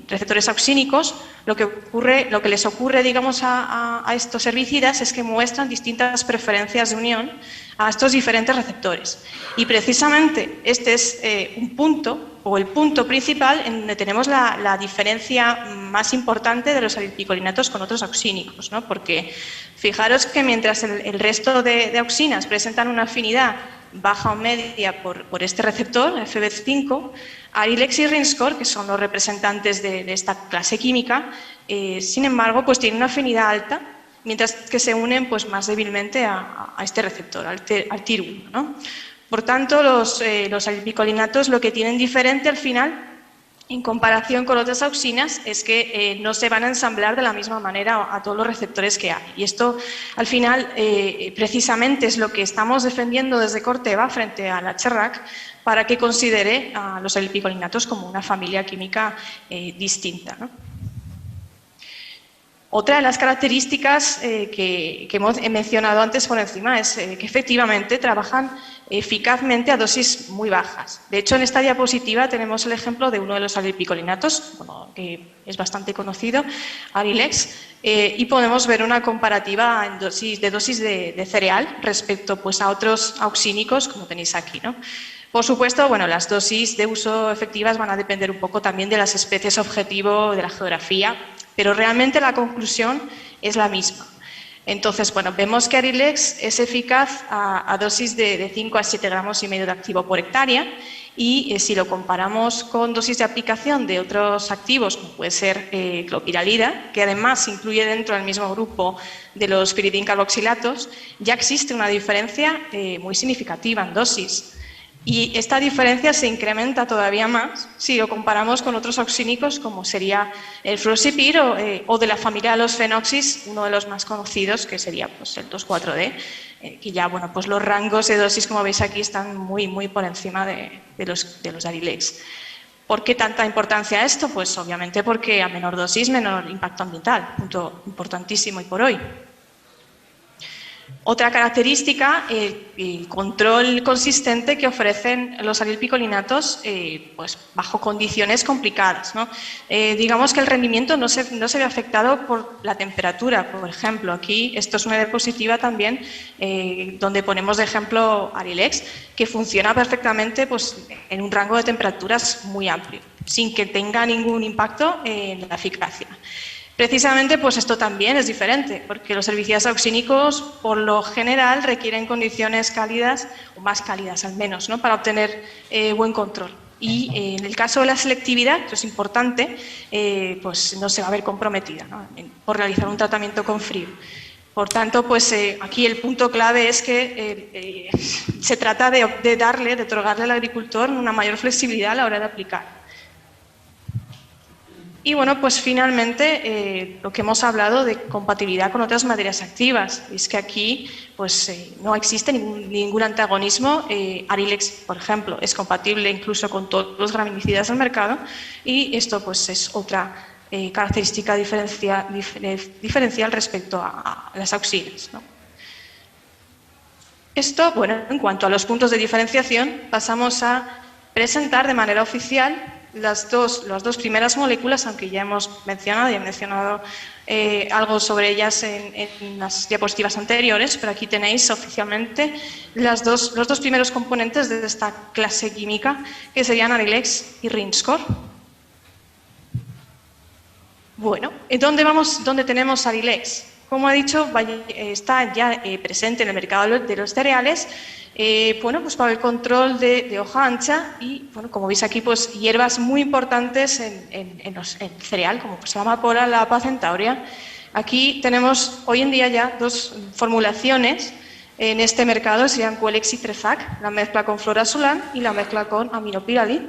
receptores auxínicos. Lo que les ocurre, digamos, a estos herbicidas es que muestran distintas preferencias de unión a estos diferentes receptores. Y precisamente este es un punto, o el punto principal, en donde tenemos la diferencia más importante de los alilpicolinatos con otros auxínicos, ¿no? Porque fijaros que mientras el resto de auxinas presentan una afinidad baja o media por este receptor, FB5, Arilex y Rinskor, que son los representantes de esta clase química, sin embargo, pues tienen una afinidad alta, mientras que se unen pues, más débilmente a este receptor, al TIR1, ¿no? Por tanto, los alilpicolinatos lo que tienen diferente al final, en comparación con otras auxinas, es que no se van a ensamblar de la misma manera a todos los receptores que hay. Y esto, al final, precisamente es lo que estamos defendiendo desde Corteva frente a la CHERRAC, para que considere a los alilpicolinatos como una familia química distinta, ¿no? Otra de las características que he mencionado antes por encima es que efectivamente trabajan eficazmente a dosis muy bajas. De hecho, en esta diapositiva tenemos el ejemplo de uno de los alilpicolinatos, bueno, que es bastante conocido, Arilex, y podemos ver una comparativa en dosis de cereal respecto pues, a otros auxínicos, como tenéis aquí, ¿no? Por supuesto, bueno, las dosis de uso efectivas van a depender un poco también de las especies objetivo, de la geografía, pero realmente la conclusión es la misma. Entonces, bueno, vemos que Arilex es eficaz a dosis de 5 a 7 gramos y medio de activo por hectárea y si lo comparamos con dosis de aplicación de otros activos, como puede ser clopiralida, que además se incluye dentro del mismo grupo de los piridincarboxilatos, ya existe una diferencia muy significativa en dosis. Y esta diferencia se incrementa todavía más si lo comparamos con otros auxínicos como sería el fluroxipir o de la familia de los fenoxis, uno de los más conocidos que sería pues, el 2,4-D, que ya bueno, pues los rangos de dosis, como veis aquí, están muy por encima de los Arilex. ¿Por qué tanta importancia a esto? Pues obviamente porque a menor dosis, menor impacto ambiental, punto importantísimo y por hoy. Otra característica, el control consistente que ofrecen los alilpicolinatos pues bajo condiciones complicadas, ¿no? Digamos que el rendimiento no se ve afectado por la temperatura, por ejemplo. Aquí esto es una diapositiva también donde ponemos de ejemplo Arilex, que funciona perfectamente pues, en un rango de temperaturas muy amplio, sin que tenga ningún impacto en la eficacia. Precisamente, pues esto también es diferente, porque los herbicidas auxínicos, por lo general, requieren condiciones cálidas, o más cálidas al menos, ¿no?, para obtener buen control. Y en el caso de la selectividad, que es importante, pues no se va a ver comprometida, ¿no?, por realizar un tratamiento con frío. Por tanto, pues aquí el punto clave es que se trata de otorgarle al agricultor una mayor flexibilidad a la hora de aplicar. Y bueno, pues finalmente lo que hemos hablado de compatibilidad con otras materias activas, es que aquí pues no existe ningún antagonismo. Arilex, por ejemplo, es compatible incluso con todos los graminicidas del mercado y esto pues es otra característica diferencial respecto a las auxinas, ¿no? Esto, bueno, en cuanto a los puntos de diferenciación, pasamos a presentar de manera oficial las dos primeras moléculas, aunque ya hemos mencionado algo sobre ellas en las diapositivas anteriores, pero aquí tenéis oficialmente los dos primeros componentes de esta clase química, que serían Arilex y Rinskor. Bueno, ¿dónde tenemos Arilex? Como he dicho, está ya presente en el mercado de los cereales, bueno, pues para el control de hoja ancha y, bueno, como veis aquí, pues hierbas muy importantes en cereal, como pues la amapola, la Apa centaurea, Aquí tenemos hoy en día ya dos formulaciones en este mercado, serían Coelex y Trezac, la mezcla con Florasulam y la mezcla con aminopiralid.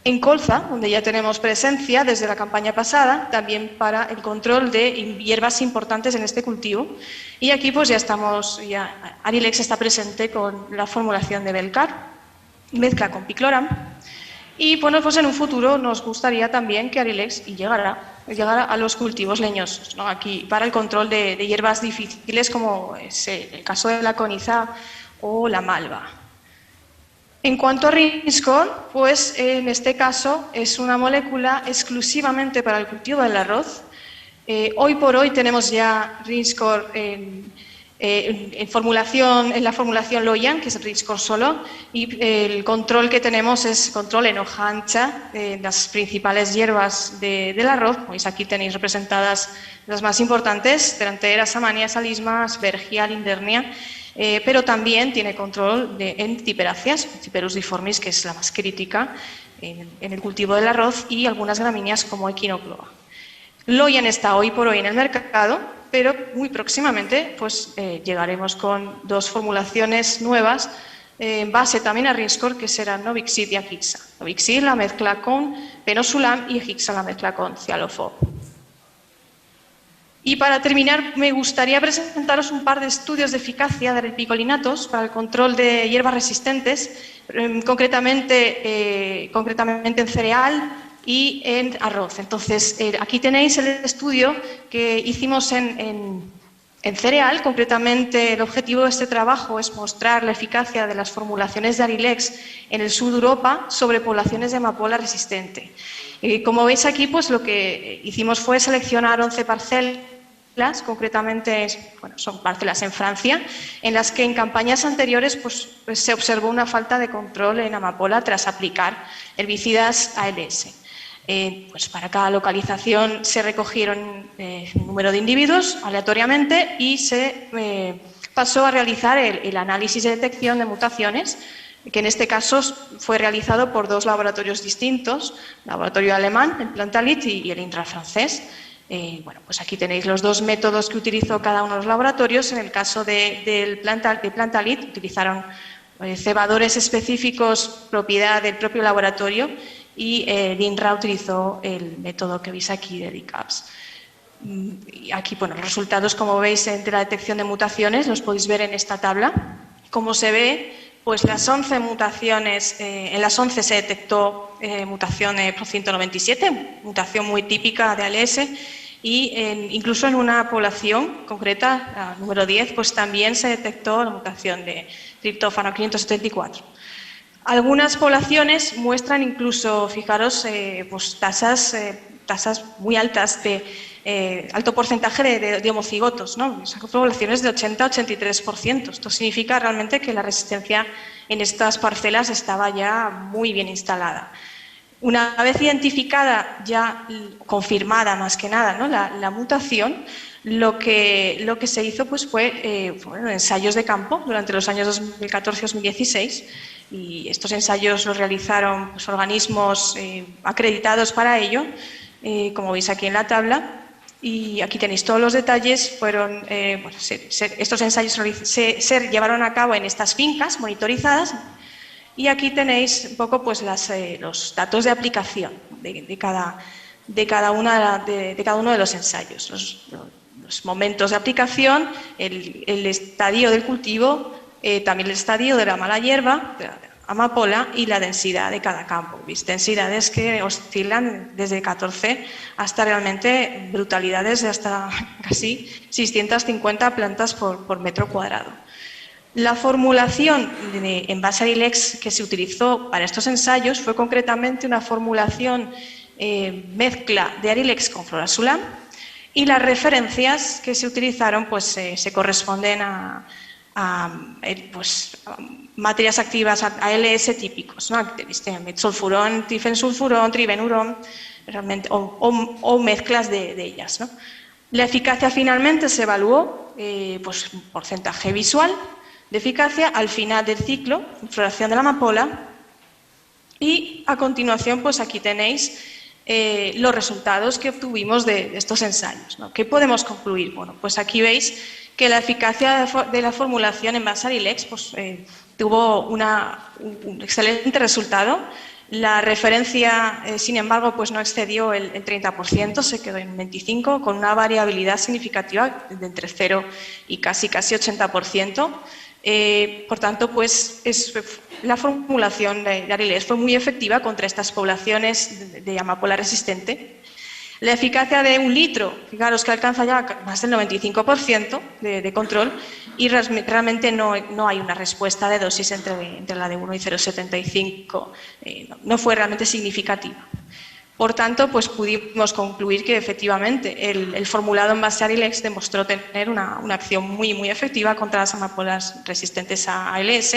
En colza, donde ya tenemos presencia desde la campaña pasada, también para el control de hierbas importantes en este cultivo. Y aquí pues ya Arilex está presente con la formulación de Belcar, mezcla con Picloram. Y bueno, pues en un futuro nos gustaría también que Arilex llegara a los cultivos leñosos, ¿no? Aquí para el control de hierbas difíciles como es el caso de la coniza o la malva. En cuanto a Rinskor, pues en este caso es una molécula exclusivamente para el cultivo del arroz. Hoy por hoy tenemos ya Rinskor en la formulación Loyan, que es Rinskor solo, y el control que tenemos es control en hoja ancha de las principales hierbas del arroz. Pues aquí tenéis representadas las más importantes: Terantera, Samania, Salisma, Aspergia, Lindernia. Pero también tiene control en tiperáceas, Ciperus difformis, que es la más crítica en el cultivo del arroz, y algunas gramíneas como Echinocloa. Loyan está hoy por hoy en el mercado, pero muy próximamente pues, llegaremos con dos formulaciones nuevas en base también a Rinskor, que serán Novixid y Ajixa. Novixid la mezcla con Penosulam y Ajixa la mezcla con Cialofob. Y para terminar, me gustaría presentaros un par de estudios de eficacia de picolinatos para el control de hierbas resistentes, concretamente en cereal y en arroz. Entonces, aquí tenéis el estudio que hicimos en cereal. Concretamente, el objetivo de este trabajo es mostrar la eficacia de las formulaciones de Arilex en el sur de Europa sobre poblaciones de amapola resistente. Como veis aquí, pues lo que hicimos fue seleccionar 11 parcelas, concretamente son parcelas en Francia, en las que en campañas anteriores pues se observó una falta de control en amapola tras aplicar herbicidas ALS. Pues para cada localización se recogieron un número de individuos aleatoriamente y se pasó a realizar el análisis de detección de mutaciones, que en este caso fue realizado por dos laboratorios distintos, el laboratorio alemán, el Plantalit, y el Intra francés. Pues aquí tenéis los dos métodos que utilizó cada uno de los laboratorios. En el caso de Plantalit utilizaron cebadores específicos propiedad del propio laboratorio, y el INRA utilizó el método que veis aquí de DICAPS. Y aquí, los resultados, como veis, de la detección de mutaciones los podéis ver en esta tabla. Como se ve, pues las 11 mutaciones, en las 11 se detectó mutación Pro197, mutación muy típica de ALS, y incluso en una población concreta, la número 10, pues también se detectó la mutación de triptófano 574. Algunas poblaciones muestran incluso, fijaros, pues tasas muy altas de alto porcentaje de homocigotos, ¿no? Son poblaciones de 80-83%. Esto significa realmente que la resistencia en estas parcelas estaba ya muy bien instalada. Una vez identificada, ya confirmada más que nada, ¿no? la mutación, lo que se hizo pues fue ensayos de campo durante los años 2014-2016, y estos ensayos los realizaron pues, organismos acreditados para ello, como veis aquí en la tabla, y aquí tenéis todos los detalles. Estos ensayos se llevaron a cabo en estas fincas monitorizadas, y aquí tenéis un poco pues, los datos de aplicación de cada uno de los ensayos, los momentos de aplicación, el estadio del cultivo, también el estadio de la mala hierba, de la amapola, y la densidad de cada campo. ¿Veis? Densidades que oscilan desde 14 hasta realmente brutalidades de hasta casi 650 plantas por metro cuadrado. La formulación en base a Arilex que se utilizó para estos ensayos fue concretamente una formulación mezcla de Arilex con Florasulam, y las referencias que se utilizaron pues, se corresponden a materias activas ALS típicos, ¿no? Metsulfurón, difensulfurón, tribenurón, realmente, o mezclas de ellas, ¿no? La eficacia finalmente se evaluó pues, un porcentaje visual de eficacia al final del ciclo, floración de la amapola, y a continuación pues aquí tenéis los resultados que obtuvimos de estos ensayos, ¿no? ¿Qué podemos concluir? Bueno, pues aquí veis que la eficacia de la formulación en base a Arilex pues, tuvo un excelente resultado. La referencia, sin embargo, pues no excedió el 30%, se quedó en 25%, con una variabilidad significativa de entre 0 y casi 80%. Por tanto, pues la formulación de Arilex fue muy efectiva contra estas poblaciones de amapola resistente. La eficacia de 1 litro, fijaros que alcanza ya más del 95% de control y realmente no hay una respuesta de dosis entre la de 1 y 0,75. No fue realmente significativa. Por tanto, pues pudimos concluir que efectivamente el formulado en base a Arilex demostró tener una acción muy efectiva contra las amapolas resistentes a ALS.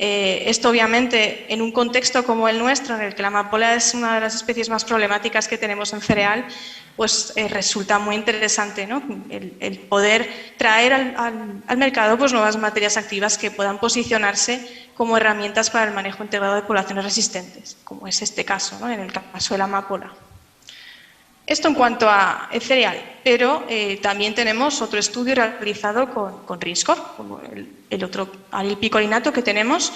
Esto obviamente en un contexto como el nuestro, en el que la amapola es una de las especies más problemáticas que tenemos en cereal, pues resulta muy interesante, ¿no? el poder traer al mercado pues, nuevas materias activas que puedan posicionarse como herramientas para el manejo integrado de poblaciones resistentes, como es este caso, ¿no? En el caso de la amapola. Esto en cuanto a cereal, pero también tenemos otro estudio realizado con Rinskor, como el otro aril picolinato que tenemos.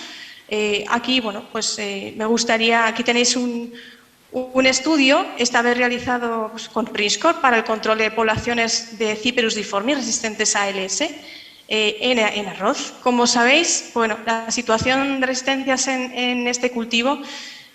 Aquí, bueno, pues me gustaría, aquí tenéis un estudio, esta vez realizado pues, con Rinskor para el control de poblaciones de Cyperus difformis resistentes a ALS en arroz. Como sabéis, bueno, la situación de resistencias en este cultivo,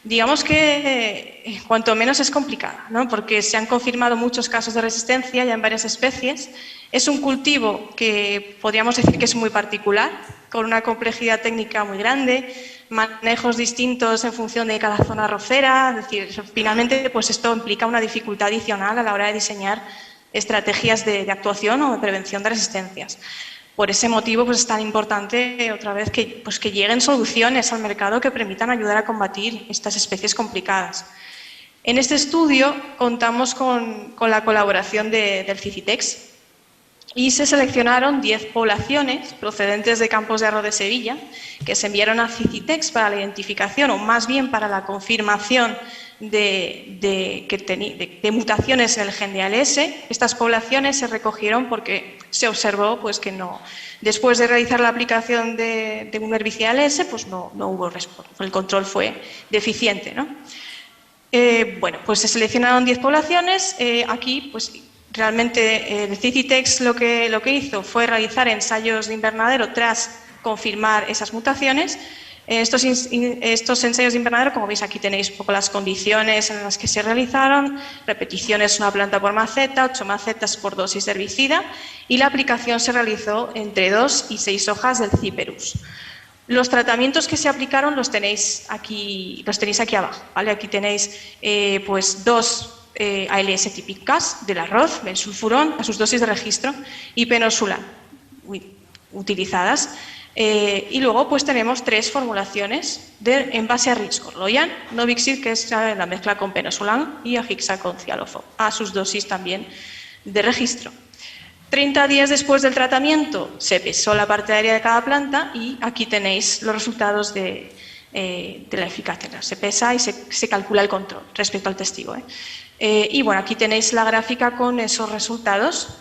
digamos que cuanto menos es complicada, ¿no? Porque se han confirmado muchos casos de resistencia ya en varias especies. Es un cultivo que podríamos decir que es muy particular, con una complejidad técnica muy grande, manejos distintos en función de cada zona arrocera. Es decir, finalmente pues esto implica una dificultad adicional a la hora de diseñar estrategias de actuación o de prevención de resistencias. Por ese motivo pues, es tan importante otra vez que lleguen soluciones al mercado que permitan ayudar a combatir estas especies complicadas. En este estudio contamos con la colaboración del Cicitex y se seleccionaron 10 poblaciones procedentes de campos de arroz de Sevilla que se enviaron a Cicitex para la identificación o más bien para la confirmación de mutaciones en el gen de ALS. Estas poblaciones se recogieron porque se observó pues, que no, después de realizar la aplicación de un herbicida ALS, pues no hubo respuesta, el control fue deficiente, ¿no? Bueno, pues se seleccionaron 10 poblaciones. Aquí, pues realmente el Cicitex lo que hizo fue realizar ensayos de invernadero tras confirmar esas mutaciones. Estos ensayos de invernadero, como veis aquí tenéis un poco las condiciones en las que se realizaron, repeticiones una planta por maceta, 8 macetas por dosis de herbicida y la aplicación se realizó entre 2 y 6 hojas del Cyperus. Los tratamientos que se aplicaron los tenéis aquí abajo, ¿vale? Aquí tenéis pues 2 ALS típicas del arroz, bensulfurón a sus dosis de registro y penosulan utilizadas. Y luego pues tenemos 3 formulaciones en base a Rinskor, Loyan, Novixil, que es la mezcla con penosulan, y Ajixa con cialofo, a sus dosis también de registro. 30 días después del tratamiento se pesó la parte aérea de cada planta y aquí tenéis los resultados de la eficacia. Se pesa y se calcula el control respecto al testigo. Y bueno, aquí tenéis la gráfica con esos resultados.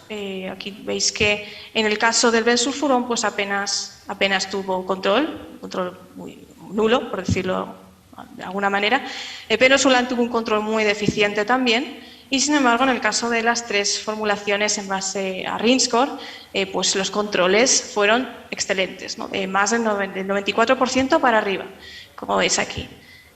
Aquí veis que en el caso del bensulfurón pues apenas tuvo control muy nulo, por decirlo de alguna manera. El penosulan tuvo un control muy deficiente también. Y sin embargo, en el caso de las 3 formulaciones en base a Rinskor, pues los controles fueron excelentes, ¿no? Más del 94% para arriba, como veis aquí.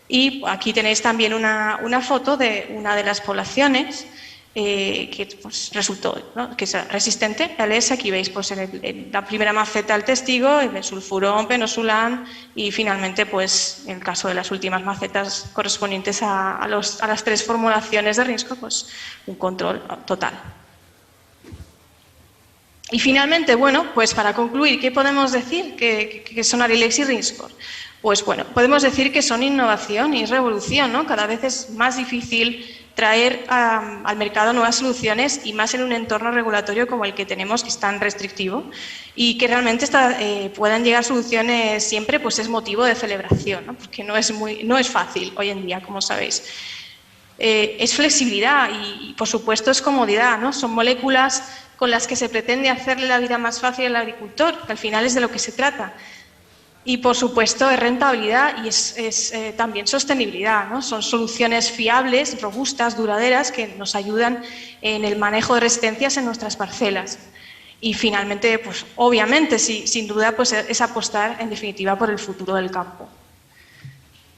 Y aquí tenéis también una foto de una de las poblaciones que pues, resultó, ¿no? Que es resistente a ALS. Aquí veis pues, en la primera maceta el testigo, el bensulfurón, penosulan y finalmente pues, en el caso de las últimas macetas correspondientes a las 3 formulaciones de Rinskor, pues un control total. Y finalmente, bueno, pues para concluir, ¿qué podemos decir que son Arilex y Rinskor? Pues bueno, podemos decir que son innovación y revolución, ¿no? Cada vez es más difícil traer al mercado nuevas soluciones y más en un entorno regulatorio como el que tenemos, que es tan restrictivo, y que realmente puedan llegar soluciones siempre, pues es motivo de celebración, ¿no? Porque no es fácil hoy en día, como sabéis. es flexibilidad y, por supuesto, es comodidad, ¿no? Son moléculas con las que se pretende hacerle la vida más fácil al agricultor, que al final es de lo que se trata. Y, por supuesto, es rentabilidad y es también sostenibilidad, ¿no? Son soluciones fiables, robustas, duraderas, que nos ayudan en el manejo de resistencias en nuestras parcelas. Y, finalmente, pues obviamente, sin duda, pues es apostar, en definitiva, por el futuro del campo.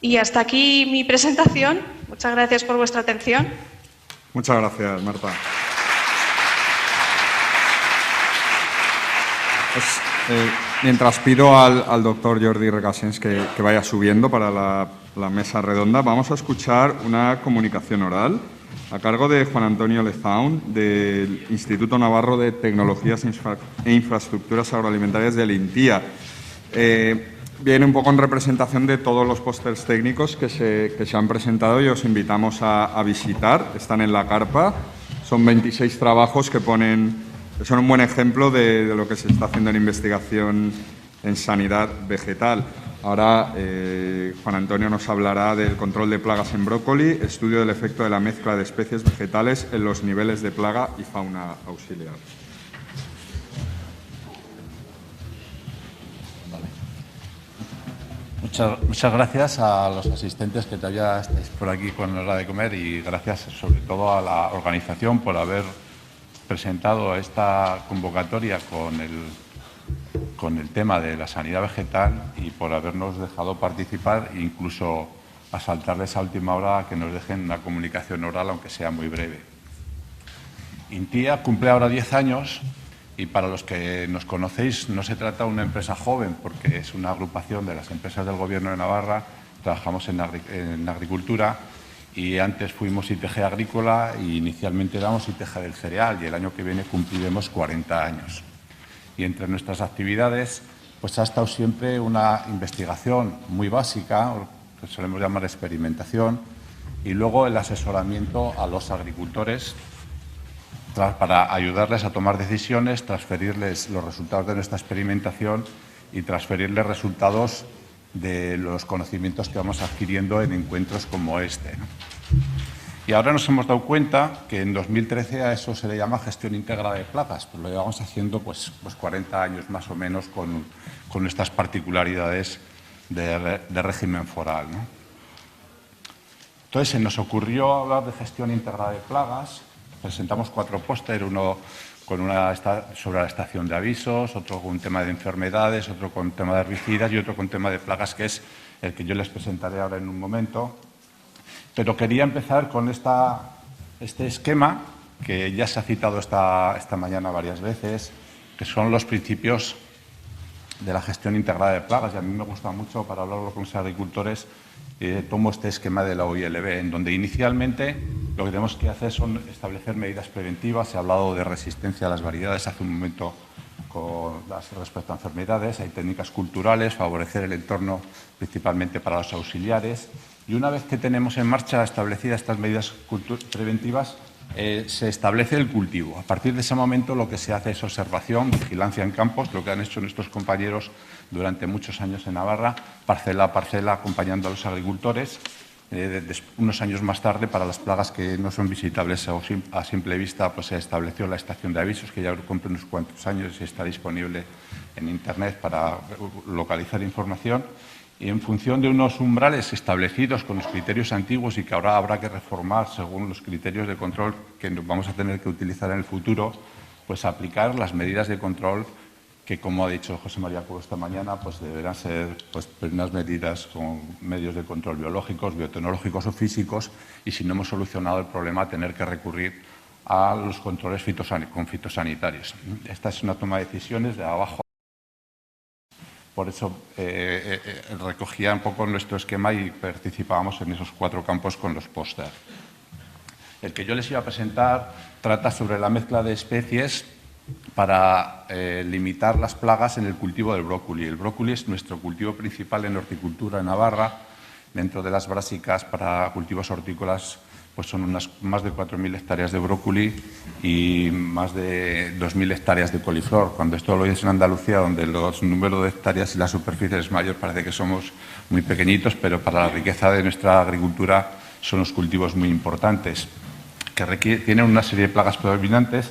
Y hasta aquí mi presentación. Muchas gracias por vuestra atención. Muchas gracias, Marta. Pues, mientras pido al doctor Jordi Recasens que vaya subiendo para la mesa redonda, vamos a escuchar una comunicación oral a cargo de Juan Antonio Lezaun, del Instituto Navarro de Tecnologías e Infraestructuras Agroalimentarias del INTIA. Viene un poco en representación de todos los pósters técnicos que se han presentado y os invitamos a visitar. Están en la carpa. Son 26 trabajos que son un buen ejemplo de lo que se está haciendo en investigación en sanidad vegetal. Ahora Juan Antonio nos hablará del control de plagas en brócoli, estudio del efecto de la mezcla de especies vegetales en los niveles de plaga y fauna auxiliar. Muchas gracias a los asistentes que todavía estáis por aquí con la hora de comer y gracias sobre todo a la organización por haber presentado esta convocatoria con el tema de la sanidad vegetal y por habernos dejado participar e incluso a saltarles a última hora a que nos dejen una comunicación oral, aunque sea muy breve. INTIA cumple ahora 10 años. Y para los que nos conocéis, no se trata de una empresa joven, porque es una agrupación de las empresas del Gobierno de Navarra. Trabajamos en agricultura y antes fuimos ITG Agrícola y inicialmente éramos ITG del Cereal y el año que viene cumpliremos 40 años. Y entre nuestras actividades pues ha estado siempre una investigación muy básica, que solemos llamar experimentación, y luego el asesoramiento a los agricultores para ayudarles a tomar decisiones, transferirles los resultados de nuestra experimentación y transferirles resultados de los conocimientos que vamos adquiriendo en encuentros como este, ¿no? Y ahora nos hemos dado cuenta que en 2013 a eso se le llama gestión integrada de plagas, pues lo llevamos haciendo pues 40 años más o menos con estas particularidades de régimen foral, ¿no? Entonces se nos ocurrió hablar de gestión integrada de plagas. Presentamos 4 póster, uno sobre la estación de avisos, otro con un tema de enfermedades, otro con tema de herbicidas y otro con tema de plagas, que es el que yo les presentaré ahora en un momento. Pero quería empezar con este esquema, que ya se ha citado esta mañana varias veces, que son los principios de la gestión integrada de plagas. Y a mí me gusta mucho, para hablarlo con los agricultores, tomo este esquema de la OILB, en donde inicialmente lo que tenemos que hacer son establecer medidas preventivas. Se ha hablado de resistencia a las variedades hace un momento respecto a enfermedades. Hay técnicas culturales, favorecer el entorno principalmente para los auxiliares. Y una vez que tenemos en marcha establecidas estas medidas preventivas, se establece el cultivo. A partir de ese momento lo que se hace es observación, vigilancia en campos, lo que han hecho nuestros compañeros durante muchos años en Navarra, parcela a parcela, acompañando a los agricultores. Unos años más tarde, para las plagas que no son visitables a simple vista, pues se estableció la estación de avisos, que ya cumple unos cuantos años y está disponible en Internet para localizar información. Y en función de unos umbrales establecidos con los criterios antiguos y que ahora habrá que reformar según los criterios de control que vamos a tener que utilizar en el futuro, pues aplicar las medidas de control que, como ha dicho José María Cubo esta mañana, pues deberán ser pues unas medidas con medios de control biológicos, biotecnológicos o físicos, y si no hemos solucionado el problema, tener que recurrir a los controles con fitosanitarios. Esta es una toma de decisiones de abajo. Por eso recogía un poco nuestro esquema y participábamos en esos 4 campos con los póster. El que yo les iba a presentar trata sobre la mezcla de especies para limitar las plagas en el cultivo del brócoli. El brócoli es nuestro cultivo principal en horticultura en Navarra. Dentro de las brásicas para cultivos hortícolas pues son más de 4.000 hectáreas de brócoli y más de 2.000 hectáreas de coliflor. Cuando esto lo oyes en Andalucía, donde los números de hectáreas y la superficie es mayor, parece que somos muy pequeñitos, pero para la riqueza de nuestra agricultura son unos cultivos muy importantes que tienen una serie de plagas predominantes.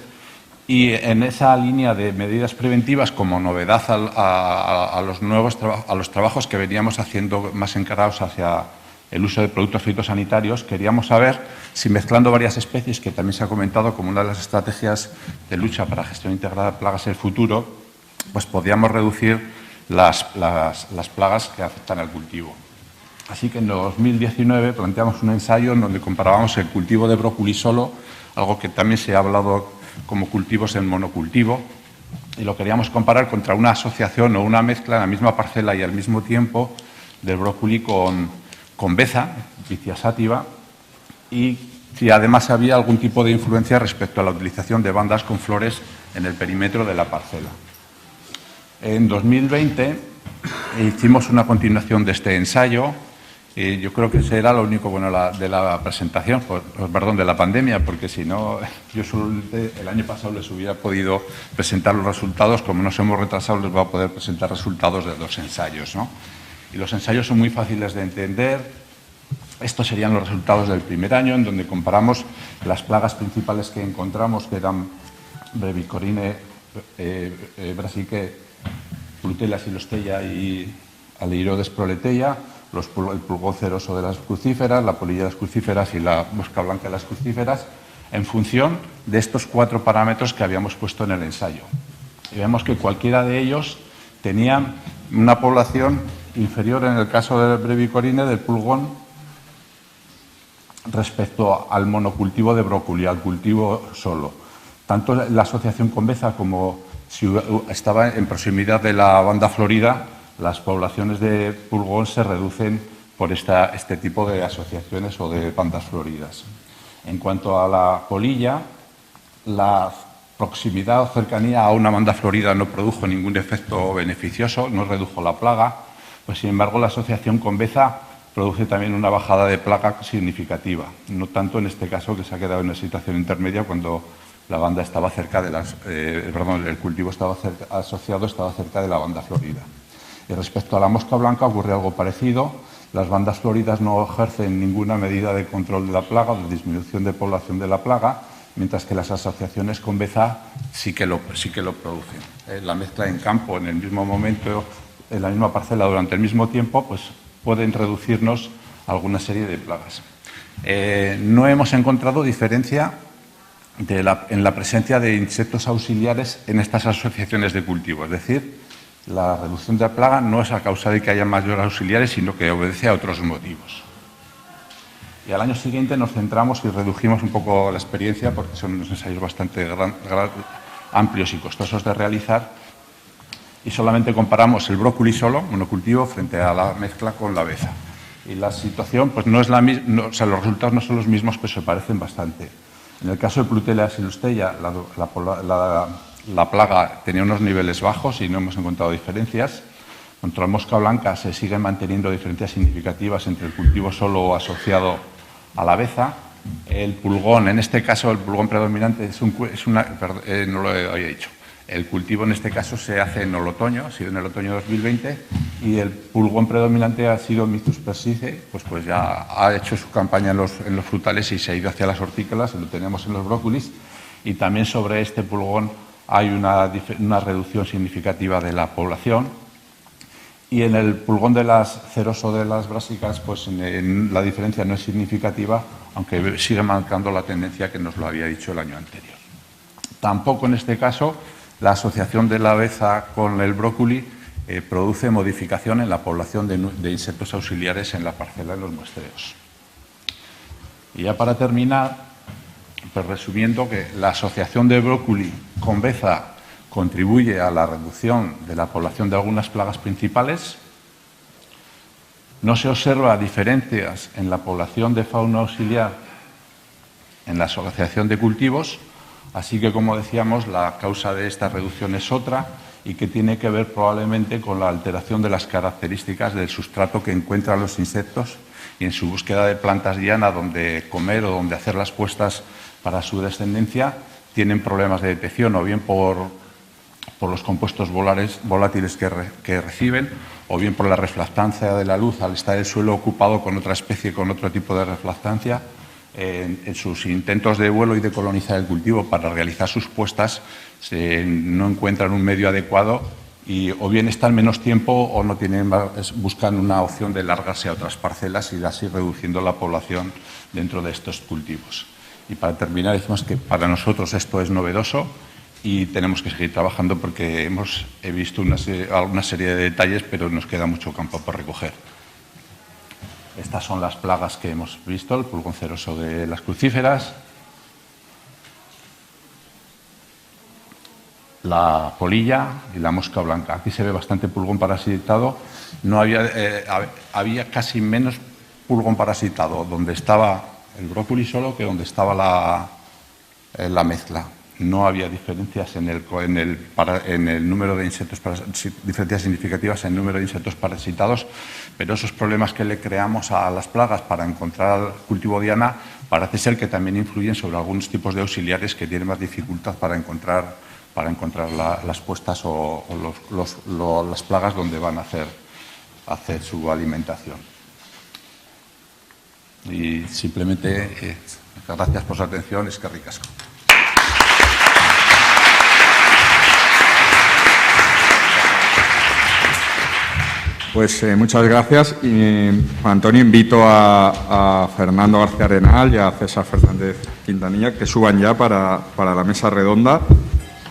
Y en esa línea de medidas preventivas, como novedad a los trabajos que veníamos haciendo más encarados hacia el uso de productos fitosanitarios, queríamos saber si mezclando varias especies, que también se ha comentado como una de las estrategias de lucha para gestión integrada de plagas en el futuro, pues podíamos reducir las plagas que afectan al cultivo. Así que en 2019 planteamos un ensayo en donde comparábamos el cultivo de brócoli solo, algo que también se ha hablado como cultivos en monocultivo, y lo queríamos comparar contra una asociación o una mezcla en la misma parcela y al mismo tiempo del brócoli con beza, Vicia sativa, y si además había algún tipo de influencia respecto a la utilización de bandas con flores en el perímetro de la parcela. En 2020 hicimos una continuación de este ensayo. Yo creo que ese era lo único bueno de la presentación, perdón, de la pandemia, porque si no, yo solo el año pasado les hubiera podido presentar los resultados. Como nos hemos retrasado, les voy a poder presentar resultados de 2 ensayos, ¿no? Y los ensayos son muy fáciles de entender. Estos serían los resultados del primer año, en donde comparamos las plagas principales que encontramos, que eran Brevicorine, Brassicae, Plutella silostella y Aleirodes proleteia, el pulgón ceroso de las crucíferas, la polilla de las crucíferas y la mosca blanca de las crucíferas, en función de estos 4 parámetros que habíamos puesto en el ensayo. Y vemos que cualquiera de ellos tenía una población inferior, en el caso del Brevicorine, del pulgón, respecto al monocultivo de brócoli, al cultivo solo. Tanto la asociación con beza como si estaba en proximidad de la banda florida, las poblaciones de pulgón se reducen por este tipo de asociaciones o de bandas floridas. En cuanto a la polilla, la proximidad o cercanía a una banda florida no produjo ningún efecto beneficioso, no redujo la plaga, pues sin embargo la asociación con beza produce también una bajada de plaga significativa, no tanto en este caso, que se ha quedado en una situación intermedia cuando la banda estaba cerca de el cultivo estaba asociado cerca de la banda florida. Y respecto a la mosca blanca ocurre algo parecido. Las bandas floridas no ejercen ninguna medida de control de la plaga, de disminución de población de la plaga, mientras que las asociaciones con beza sí que lo producen. La mezcla en campo en el mismo momento, en la misma parcela durante el mismo tiempo, pues pueden reducirnos alguna serie de plagas. No hemos encontrado diferencia en la presencia de insectos auxiliares en estas asociaciones de cultivo. Es decir, la reducción de la plaga no es a causa de que haya mayores auxiliares, sino que obedece a otros motivos. Y al año siguiente nos centramos y redujimos un poco la experiencia, porque son unos ensayos bastante amplios y costosos de realizar, y solamente comparamos el brócoli solo, monocultivo, frente a la mezcla con la beza. Y la situación pues no es la misma, o sea, los resultados no son los mismos, pero se parecen bastante. En el caso de Plutella silostella, la plaga tenía unos niveles bajos y no hemos encontrado diferencias. Contra la mosca blanca se siguen manteniendo diferencias significativas entre el cultivo solo o asociado a la beza. El pulgón, en este caso, el pulgón predominante no lo había dicho. El cultivo en este caso se hace en el otoño, ha sido en el otoño 2020, y el pulgón predominante ha sido Mixtus persice, pues ya ha hecho su campaña en los frutales y se ha ido hacia las hortícolas, lo tenemos en los brócolis, y también sobre este pulgón hay una reducción significativa de la población. Y en el pulgón de las ceroso de las brásicas, pues la diferencia no es significativa, aunque sigue marcando la tendencia que nos lo había dicho el año anterior. Tampoco en este caso la asociación de la beza con el brócoli produce modificación en la población de insectos auxiliares en la parcela de los muestreos. Y ya para terminar, pues resumiendo que la asociación de brócoli con beza contribuye a la reducción de la población de algunas plagas principales. No se observa diferencias en la población de fauna auxiliar en la asociación de cultivos, así que, como decíamos, la causa de esta reducción es otra y que tiene que ver probablemente con la alteración de las características del sustrato que encuentran los insectos y en su búsqueda de plantas llanas donde comer o donde hacer las puestas para su descendencia tienen problemas de detección, o bien por por los compuestos volátiles que reciben, o bien por la reflectancia de la luz al estar el suelo ocupado con otra especie, con otro tipo de reflectancia. En sus intentos de vuelo y de colonizar el cultivo para realizar sus puestas no encuentran un medio adecuado y o bien están menos tiempo o no buscan una opción de largarse a otras parcelas y así reduciendo la población dentro de estos cultivos. Y para terminar, decimos que para nosotros esto es novedoso y tenemos que seguir trabajando porque he visto alguna serie de detalles, pero nos queda mucho campo por recoger. Estas son las plagas que hemos visto, el pulgón ceroso de las crucíferas, la polilla y la mosca blanca. Aquí se ve bastante pulgón parasitado. Había casi menos pulgón parasitado donde estaba el brócoli solo que donde estaba la mezcla. No había diferencias en el número de insectos, diferencias significativas en el número de insectos parasitados, pero esos problemas que le creamos a las plagas para encontrar cultivo diana parece ser que también influyen sobre algunos tipos de auxiliares que tienen más dificultad para encontrar las puestas o las plagas donde van a hacer su alimentación. Y simplemente, gracias por su atención, es que ricasco. Pues muchas gracias. Y, Juan Antonio, invito a Fernando García Arenal y a César Fernández Quintanilla que suban ya para la mesa redonda,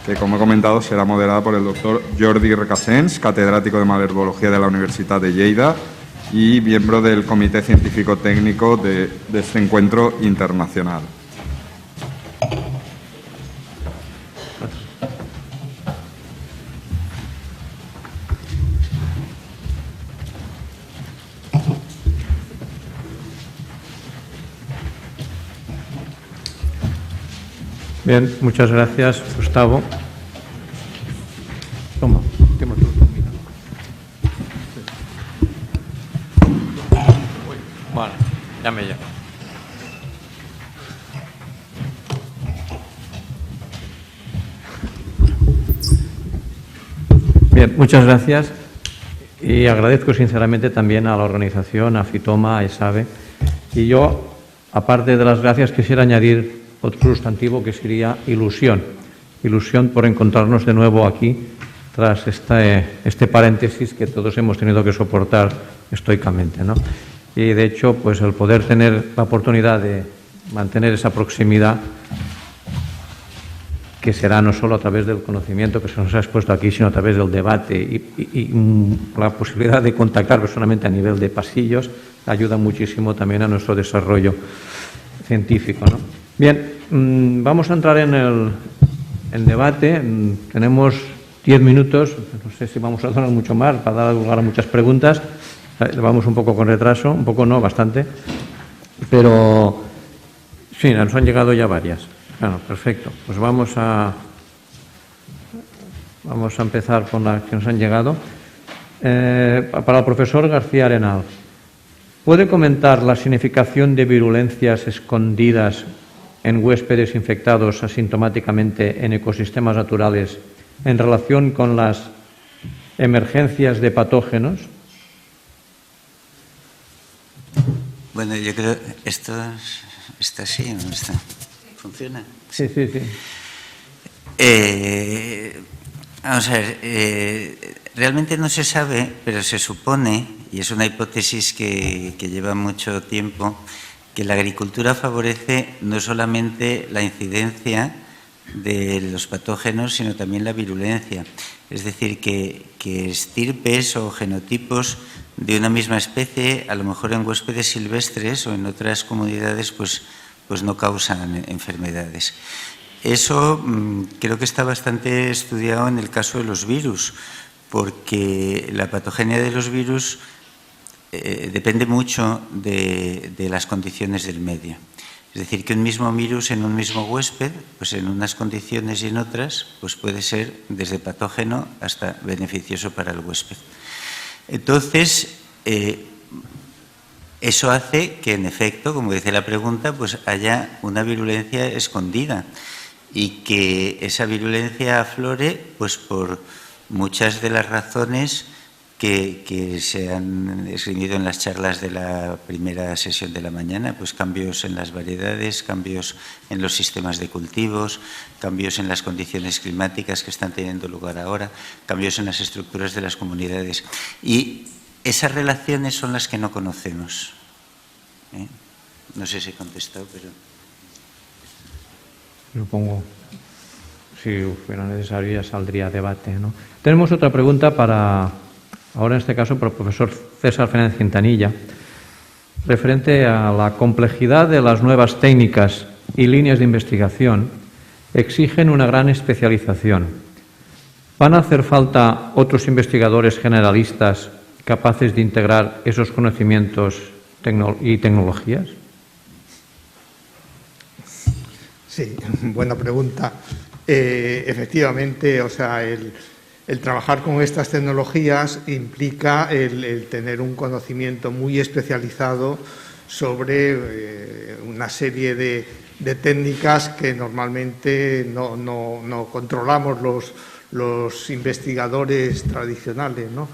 que, como he comentado, será moderada por el doctor Jordi Recasens, catedrático de Malherbología de la Universitat de Lleida y miembro del Comité Científico Técnico de este encuentro internacional. Bien, muchas gracias, Gustavo. Toma, Bueno, ya me llevo. Bien, muchas gracias y agradezco sinceramente también a la organización, a Fitoma, a ESABE. Y yo, aparte de las gracias, quisiera añadir otro sustantivo que sería ilusión. Ilusión por encontrarnos de nuevo aquí tras este paréntesis que todos hemos tenido que soportar estoicamente, ¿no? Y de hecho, pues el poder tener la oportunidad de mantener esa proximidad, que será no solo a través del conocimiento que se nos ha expuesto aquí, sino a través del debate y la posibilidad de contactar personalmente a nivel de pasillos, ayuda muchísimo también a nuestro desarrollo científico, ¿no? Bien, vamos a entrar en debate. Tenemos 10 minutos, no sé si vamos a dar mucho más para dar lugar a muchas preguntas. Vamos un poco con retraso, un poco no, bastante, pero sí, nos han llegado ya varias. Bueno, perfecto. Pues vamos a empezar con las que nos han llegado. Para el profesor García Arenal, ¿puede comentar la significación de virulencias escondidas en huéspedes infectados asintomáticamente en ecosistemas naturales en relación con las emergencias de patógenos? Bueno, yo creo esto está así, ¿no está? ¿Funciona? Sí. Vamos a ver, realmente no se sabe, pero se supone, y es una hipótesis que lleva mucho tiempo, que la agricultura favorece no solamente la incidencia de los patógenos, sino también la virulencia. Es decir, que estirpes o genotipos de una misma especie, a lo mejor en huéspedes silvestres o en otras comunidades, pues no causan enfermedades. Eso creo que está bastante estudiado en el caso de los virus, porque la patogenia de los virus depende mucho de las condiciones del medio. Es decir, que un mismo virus en un mismo huésped, pues en unas condiciones y en otras, pues puede ser desde patógeno hasta beneficioso para el huésped. Entonces, eso hace que, en efecto, como dice la pregunta, pues haya una virulencia escondida. y que esa virulencia aflore pues por muchas de las razones que se han esgrimido en las charlas de la primera sesión de la mañana, pues cambios en las variedades, cambios en los sistemas de cultivos, cambios en las condiciones climáticas que están teniendo lugar ahora, cambios en las estructuras de las comunidades. Y esas relaciones son las que no conocemos. No sé si he contestado, pero... Supongo, si fuera necesario ya saldría a debate, ¿no? Tenemos otra pregunta para... Ahora, en este caso, para el profesor César Fernández Quintanilla, referente a la complejidad de las nuevas técnicas y líneas de investigación, exigen una gran especialización. ¿Van a hacer falta otros investigadores generalistas capaces de integrar esos conocimientos y tecnologías? Sí, buena pregunta. Efectivamente, o sea, el trabajar con estas tecnologías implica el tener un conocimiento muy especializado sobre una serie de técnicas que normalmente no controlamos los investigadores tradicionales, ¿no?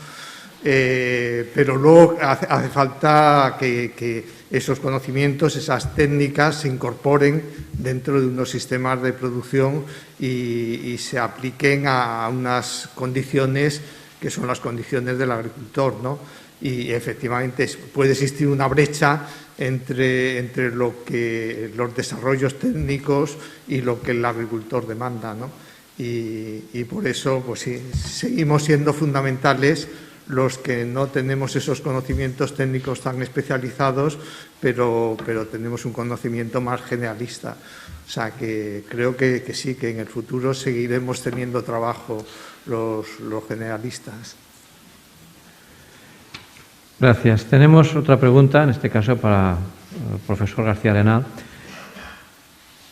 Pero luego hace falta que esos conocimientos, esas técnicas se incorporen dentro de unos sistemas de producción y se apliquen a unas condiciones que son las condiciones del agricultor, ¿no? Y efectivamente puede existir una brecha entre los desarrollos técnicos y lo que el agricultor demanda, ¿no? Y por eso pues sí, seguimos siendo fundamentales los que no tenemos esos conocimientos técnicos tan especializados, pero tenemos un conocimiento más generalista. O sea, que creo que sí, que en el futuro seguiremos teniendo trabajo los generalistas. Gracias. Tenemos otra pregunta, en este caso para el profesor García Arenal.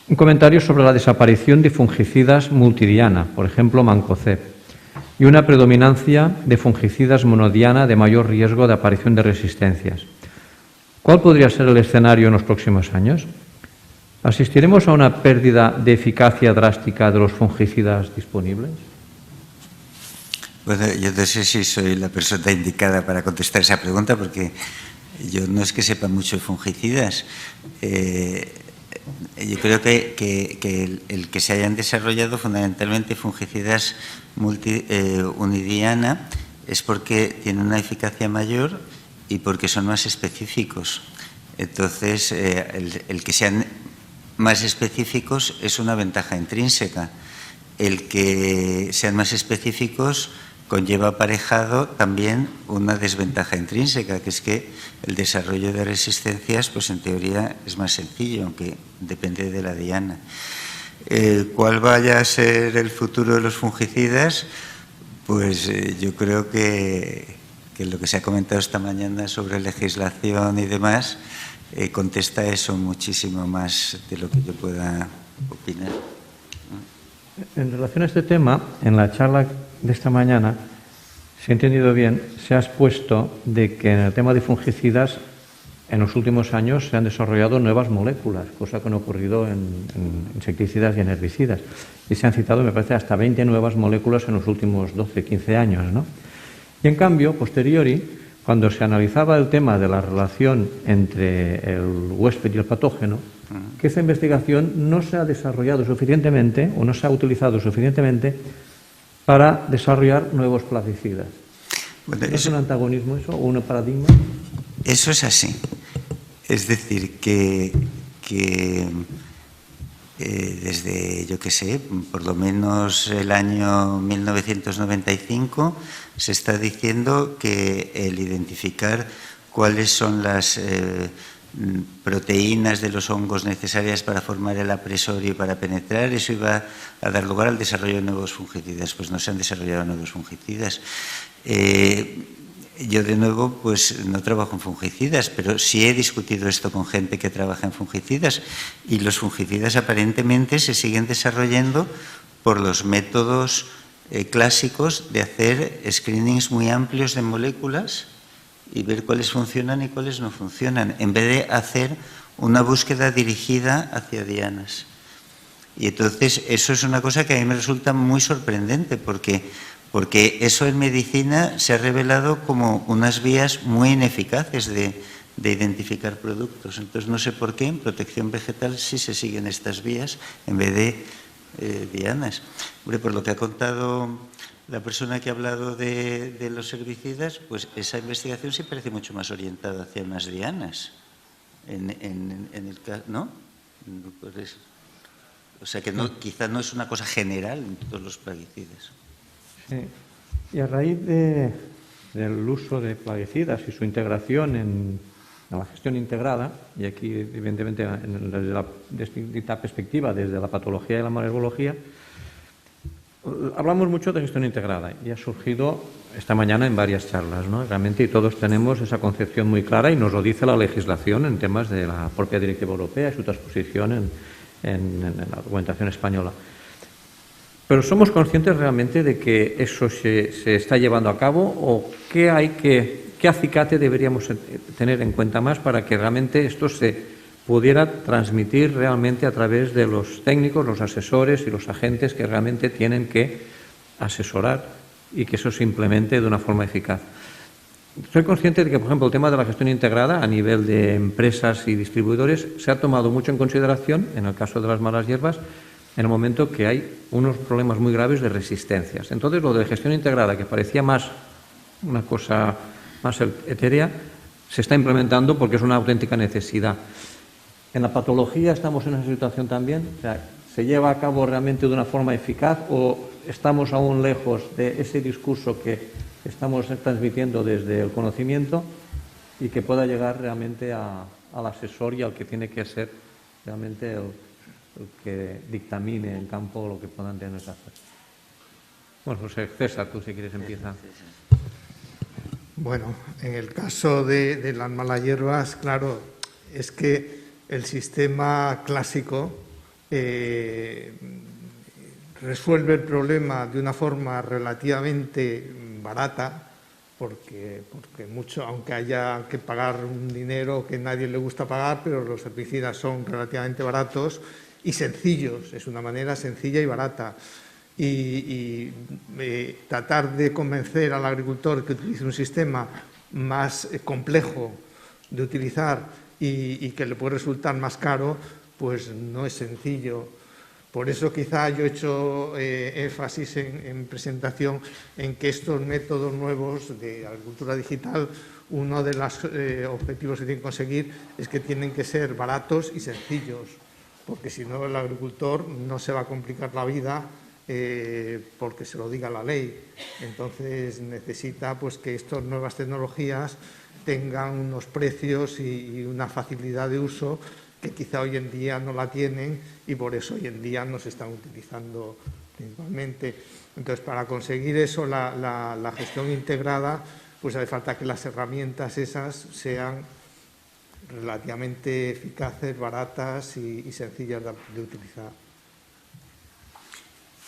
Un comentario sobre la desaparición de fungicidas multidiana, por ejemplo, mancozeb, y una predominancia de fungicidas monodiana de mayor riesgo de aparición de resistencias. ¿Cuál podría ser el escenario en los próximos años? ¿Asistiremos a una pérdida de eficacia drástica de los fungicidas disponibles? Bueno, yo no sé si soy la persona indicada para contestar esa pregunta, porque yo no es que sepa mucho de fungicidas. Yo creo que el que se hayan desarrollado fundamentalmente fungicidas unidiana es porque tienen una eficacia mayor y porque son más específicos. Entonces, el que sean más específicos es una ventaja intrínseca. El que sean más específicos conlleva aparejado también una desventaja intrínseca, que es que el desarrollo de resistencias, pues en teoría es más sencillo, aunque depende de la diana. ¿Cuál vaya a ser el futuro de los fungicidas? Pues yo creo que lo que se ha comentado esta mañana sobre legislación y demás contesta eso muchísimo más de lo que yo pueda opinar. En relación a este tema, en la charla de esta mañana, si he entendido bien, se ha expuesto de que en el tema de fungicidas en los últimos años se han desarrollado nuevas moléculas, cosa que no ha ocurrido en insecticidas y en herbicidas. Y se han citado, me parece, hasta 20 nuevas moléculas en los últimos 12, 15 años, ¿no? Y en cambio, posteriori, cuando se analizaba el tema de la relación entre el huésped y el patógeno, que esa investigación no se ha desarrollado suficientemente o no se ha utilizado suficientemente para desarrollar nuevos plaguicidas. Bueno, ¿no es un antagonismo eso o un paradigma? Eso es así. Es decir, que desde, yo qué sé, por lo menos el año 1995 se está diciendo que el identificar cuáles son las proteínas de los hongos necesarias para formar el apresorio y para penetrar, eso iba a dar lugar al desarrollo de nuevos fungicidas. Pues no se han desarrollado nuevos fungicidas. Yo, de nuevo, pues no trabajo en fungicidas, pero sí he discutido esto con gente que trabaja en fungicidas, y los fungicidas aparentemente se siguen desarrollando por los métodos clásicos de hacer screenings muy amplios de moléculas y ver cuáles funcionan y cuáles no funcionan, en vez de hacer una búsqueda dirigida hacia dianas. Y entonces eso es una cosa que a mí me resulta muy sorprendente porque eso en medicina se ha revelado como unas vías muy ineficaces de identificar productos. Entonces no sé por qué en protección vegetal sí se siguen estas vías en vez de dianas. Hombre, por lo que ha contado la persona que ha hablado de los herbicidas, pues esa investigación sí parece mucho más orientada hacia unas dianas. En el caso, ¿no? Pues o sea que no, quizá no es una cosa general en todos los plaguicidas. Sí. Y a raíz del uso de plaguicidas y su integración en la gestión integrada, y aquí evidentemente desde la distinta perspectiva, desde la patología y la malherbología, hablamos mucho de gestión integrada y ha surgido esta mañana en varias charlas, ¿no? Realmente y todos tenemos esa concepción muy clara y nos lo dice la legislación en temas de la propia directiva europea y su transposición en la documentación española. Pero ¿somos conscientes realmente de que eso se está llevando a cabo o qué acicate deberíamos tener en cuenta más para que realmente esto se pudiera transmitir realmente a través de los técnicos, los asesores y los agentes que realmente tienen que asesorar y que eso se implemente de una forma eficaz? Soy consciente de que, por ejemplo, el tema de la gestión integrada a nivel de empresas y distribuidores se ha tomado mucho en consideración en el caso de las malas hierbas en el momento que hay unos problemas muy graves de resistencias. Entonces, lo de gestión integrada, que parecía más una cosa más etérea, se está implementando porque es una auténtica necesidad. En la patología estamos en esa situación también. O sea, ¿se lleva a cabo realmente de una forma eficaz o estamos aún lejos de ese discurso que estamos transmitiendo desde el conocimiento y que pueda llegar realmente al asesor y al que tiene que ser realmente el que dictamine en campo lo que puedan tener que hacer? Bueno, José César, tú si quieres empieza. Bueno, en el caso de las malas hierbas, claro, es que el sistema clásico resuelve el problema de una forma relativamente barata, porque mucho, aunque haya que pagar un dinero que nadie le gusta pagar, pero los herbicidas son relativamente baratos y sencillos, es una manera sencilla y barata. Y tratar de convencer al agricultor que utilice un sistema más complejo de utilizar y que le puede resultar más caro, pues no es sencillo. Por eso quizá yo he hecho énfasis en presentación en que estos métodos nuevos de agricultura digital, uno de los objetivos que tienen que conseguir es que tienen que ser baratos y sencillos, porque si no el agricultor no se va a complicar la vida porque se lo diga la ley. Entonces necesita pues que estas nuevas tecnologías tengan unos precios y una facilidad de uso que quizá hoy en día no la tienen y por eso hoy en día no se están utilizando principalmente. Entonces, para conseguir eso, la gestión integrada, pues hace falta que las herramientas esas sean relativamente eficaces, baratas y sencillas de utilizar.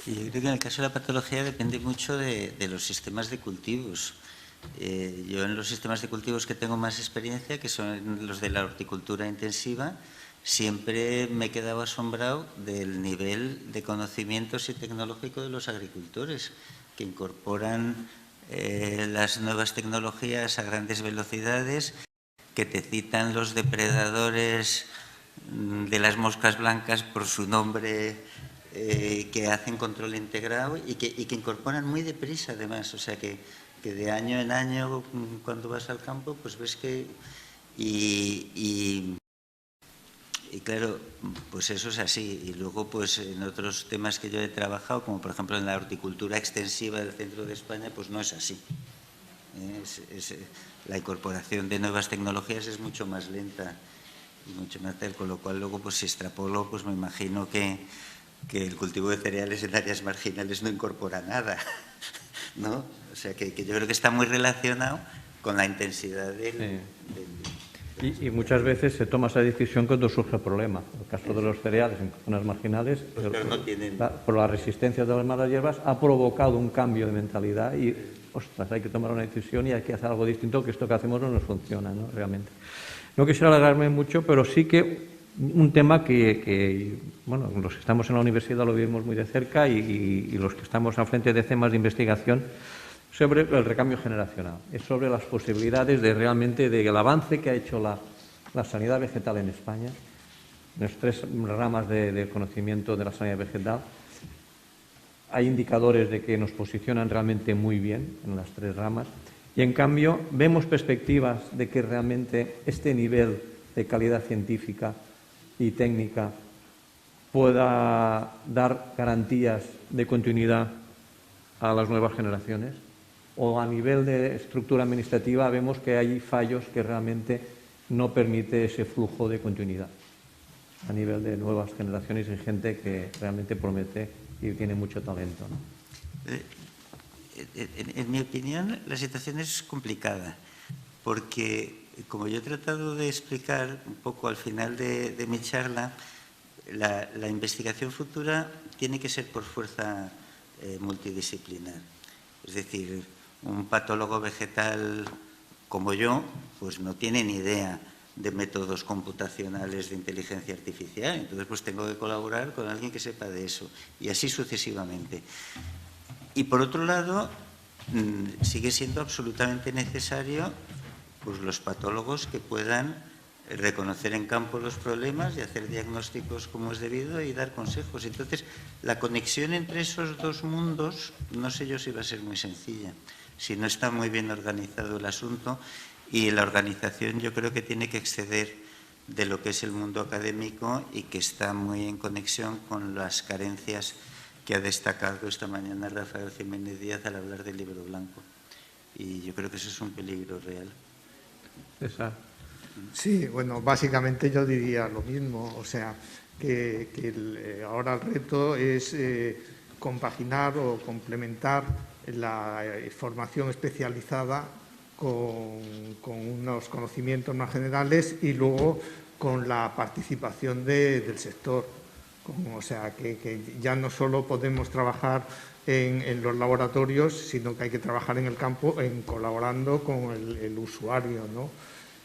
Y yo creo que en el caso de la patología depende mucho de los sistemas de cultivos. Yo en los sistemas de cultivos que tengo más experiencia, que son los de la horticultura intensiva, siempre me he quedado asombrado del nivel de conocimientos y tecnológico de los agricultores, que incorporan las nuevas tecnologías a grandes velocidades, que te citan los depredadores de las moscas blancas por su nombre, que hacen control integrado y que incorporan muy deprisa además, o sea que de año en año cuando vas al campo pues ves que y claro, pues eso es así. Y luego pues en otros temas que yo he trabajado, como por ejemplo en la horticultura extensiva del centro de España, pues no es así. La incorporación de nuevas tecnologías es mucho más lenta y mucho más tal, con lo cual luego pues si extrapolo pues me imagino que el cultivo de cereales en áreas marginales no incorpora nada, ¿no? O sea que yo creo que está muy relacionado con la intensidad del... Y muchas veces se toma esa decisión cuando surge el problema. En el caso de los cereales en zonas marginales, pues no tienen... por la resistencia de las malas hierbas, ha provocado un cambio de mentalidad y, ostras, hay que tomar una decisión y hay que hacer algo distinto, que esto que hacemos no nos funciona, ¿no? Realmente. No quisiera alargarme mucho, pero sí que un tema que, bueno, los que estamos en la universidad lo vivimos muy de cerca y los que estamos al frente de temas de investigación sobre el recambio generacional, es sobre las posibilidades de realmente del avance que ha hecho la sanidad vegetal en España, las 3 ramas de conocimiento de la sanidad vegetal. Hay indicadores de que nos posicionan realmente muy bien en las 3 ramas y, en cambio, vemos perspectivas de que realmente este nivel de calidad científica y técnica pueda dar garantías de continuidad a las nuevas generaciones. O a nivel de estructura administrativa vemos que hay fallos que realmente no permite ese flujo de continuidad. A nivel de nuevas generaciones hay gente que realmente promete y tiene mucho talento, ¿no? En mi opinión, la situación es complicada, porque, como yo he tratado de explicar un poco al final de mi charla, la investigación futura tiene que ser por fuerza multidisciplinar. Es decir, un patólogo vegetal como yo, pues no tiene ni idea de métodos computacionales de inteligencia artificial. Entonces, pues tengo que colaborar con alguien que sepa de eso, y así sucesivamente. Y por otro lado, sigue siendo absolutamente necesario pues, los patólogos que puedan reconocer en campo los problemas y hacer diagnósticos como es debido y dar consejos. Entonces, la conexión entre esos 2 mundos, no sé yo si va a ser muy sencilla, si no está muy bien organizado el asunto, y la organización yo creo que tiene que exceder de lo que es el mundo académico y que está muy en conexión con las carencias que ha destacado esta mañana Rafael Jiménez Díaz al hablar del libro blanco. Y yo creo que eso es un peligro real. César. Sí, bueno, básicamente yo diría lo mismo, o sea, que ahora el reto es compaginar o complementar la formación especializada con unos conocimientos más generales y luego con la participación del sector. O sea, que ya no solo podemos trabajar en los laboratorios, sino que hay que trabajar en el campo colaborando con el usuario, ¿no?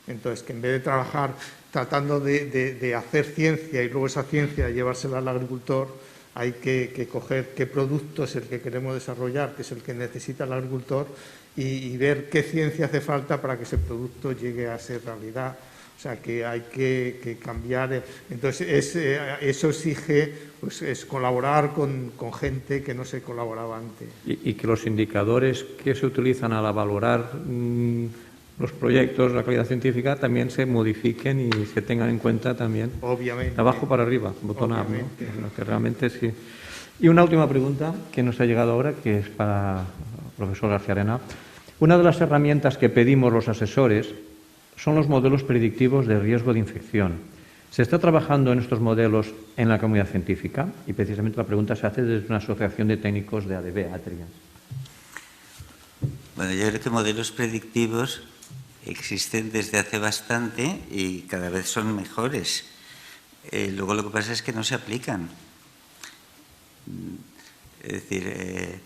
Entonces, que en vez de trabajar tratando de hacer ciencia y luego esa ciencia llevársela al agricultor, hay que coger qué producto es el que queremos desarrollar, que es el que necesita el agricultor, y ver qué ciencia hace falta para que ese producto llegue a ser realidad. O sea, que hay que cambiar. Entonces, eso exige pues, es colaborar con gente que no se colaboraba antes. Y que los indicadores que se utilizan al valorar los proyectos, la calidad científica, también se modifiquen y se tengan en cuenta también. Obviamente. De abajo para arriba, botón up, ¿no? Que realmente sí. Y una última pregunta que nos ha llegado ahora, que es para el profesor García Arena. Una de las herramientas que pedimos los asesores son los modelos predictivos de riesgo de infección. ¿Se está trabajando en estos modelos en la comunidad científica? Y precisamente la pregunta se hace desde una asociación de técnicos de ADB, Atria. Bueno, yo creo que modelos predictivos existen desde hace bastante y cada vez son mejores. Luego lo que pasa es que no se aplican. Es decir,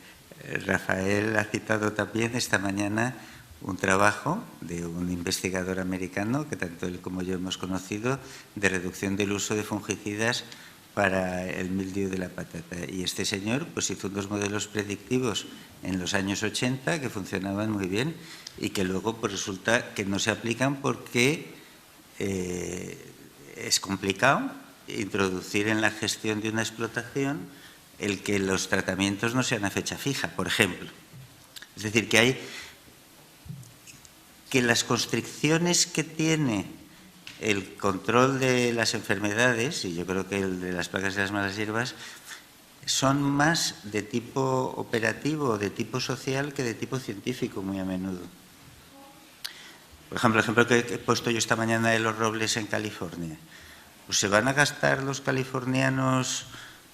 Rafael ha citado también esta mañana un trabajo de un investigador americano, que tanto él como yo hemos conocido, de reducción del uso de fungicidas para el mildiu de la patata. Y este señor pues hizo unos modelos predictivos en los años 80 que funcionaban muy bien y que luego pues resulta que no se aplican porque es complicado introducir en la gestión de una explotación el que los tratamientos no sean a fecha fija, por ejemplo. Es decir, que las constricciones que tiene el control de las enfermedades, y yo creo que el de las plagas y las malas hierbas, son más de tipo operativo, de tipo social, que de tipo científico muy a menudo. Por ejemplo, el ejemplo que he puesto yo esta mañana de los robles en California. Pues ¿se van a gastar los californianos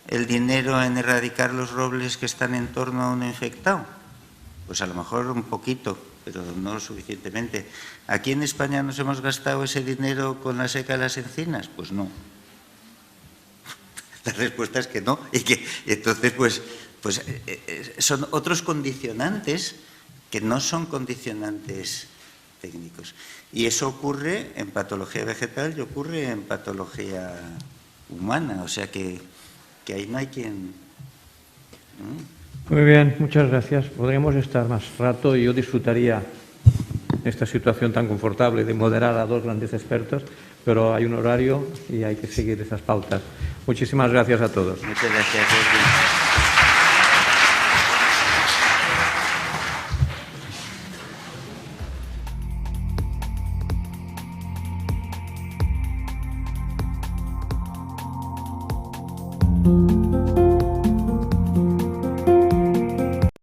el dinero en erradicar los robles que están en torno a uno infectado? Pues a lo mejor un poquito, pero no suficientemente. ¿Aquí en España nos hemos gastado ese dinero con la seca de las encinas? Pues no. La respuesta es que no. Y que entonces, pues son otros condicionantes que no son condicionantes técnicos. Y eso ocurre en patología vegetal y ocurre en patología humana, o sea que ahí no hay quien... Muy bien, muchas gracias. Podríamos estar más rato y yo disfrutaría esta situación tan confortable de moderar a dos grandes expertos, pero hay un horario y hay que seguir esas pautas. Muchísimas gracias a todos. Muchas gracias.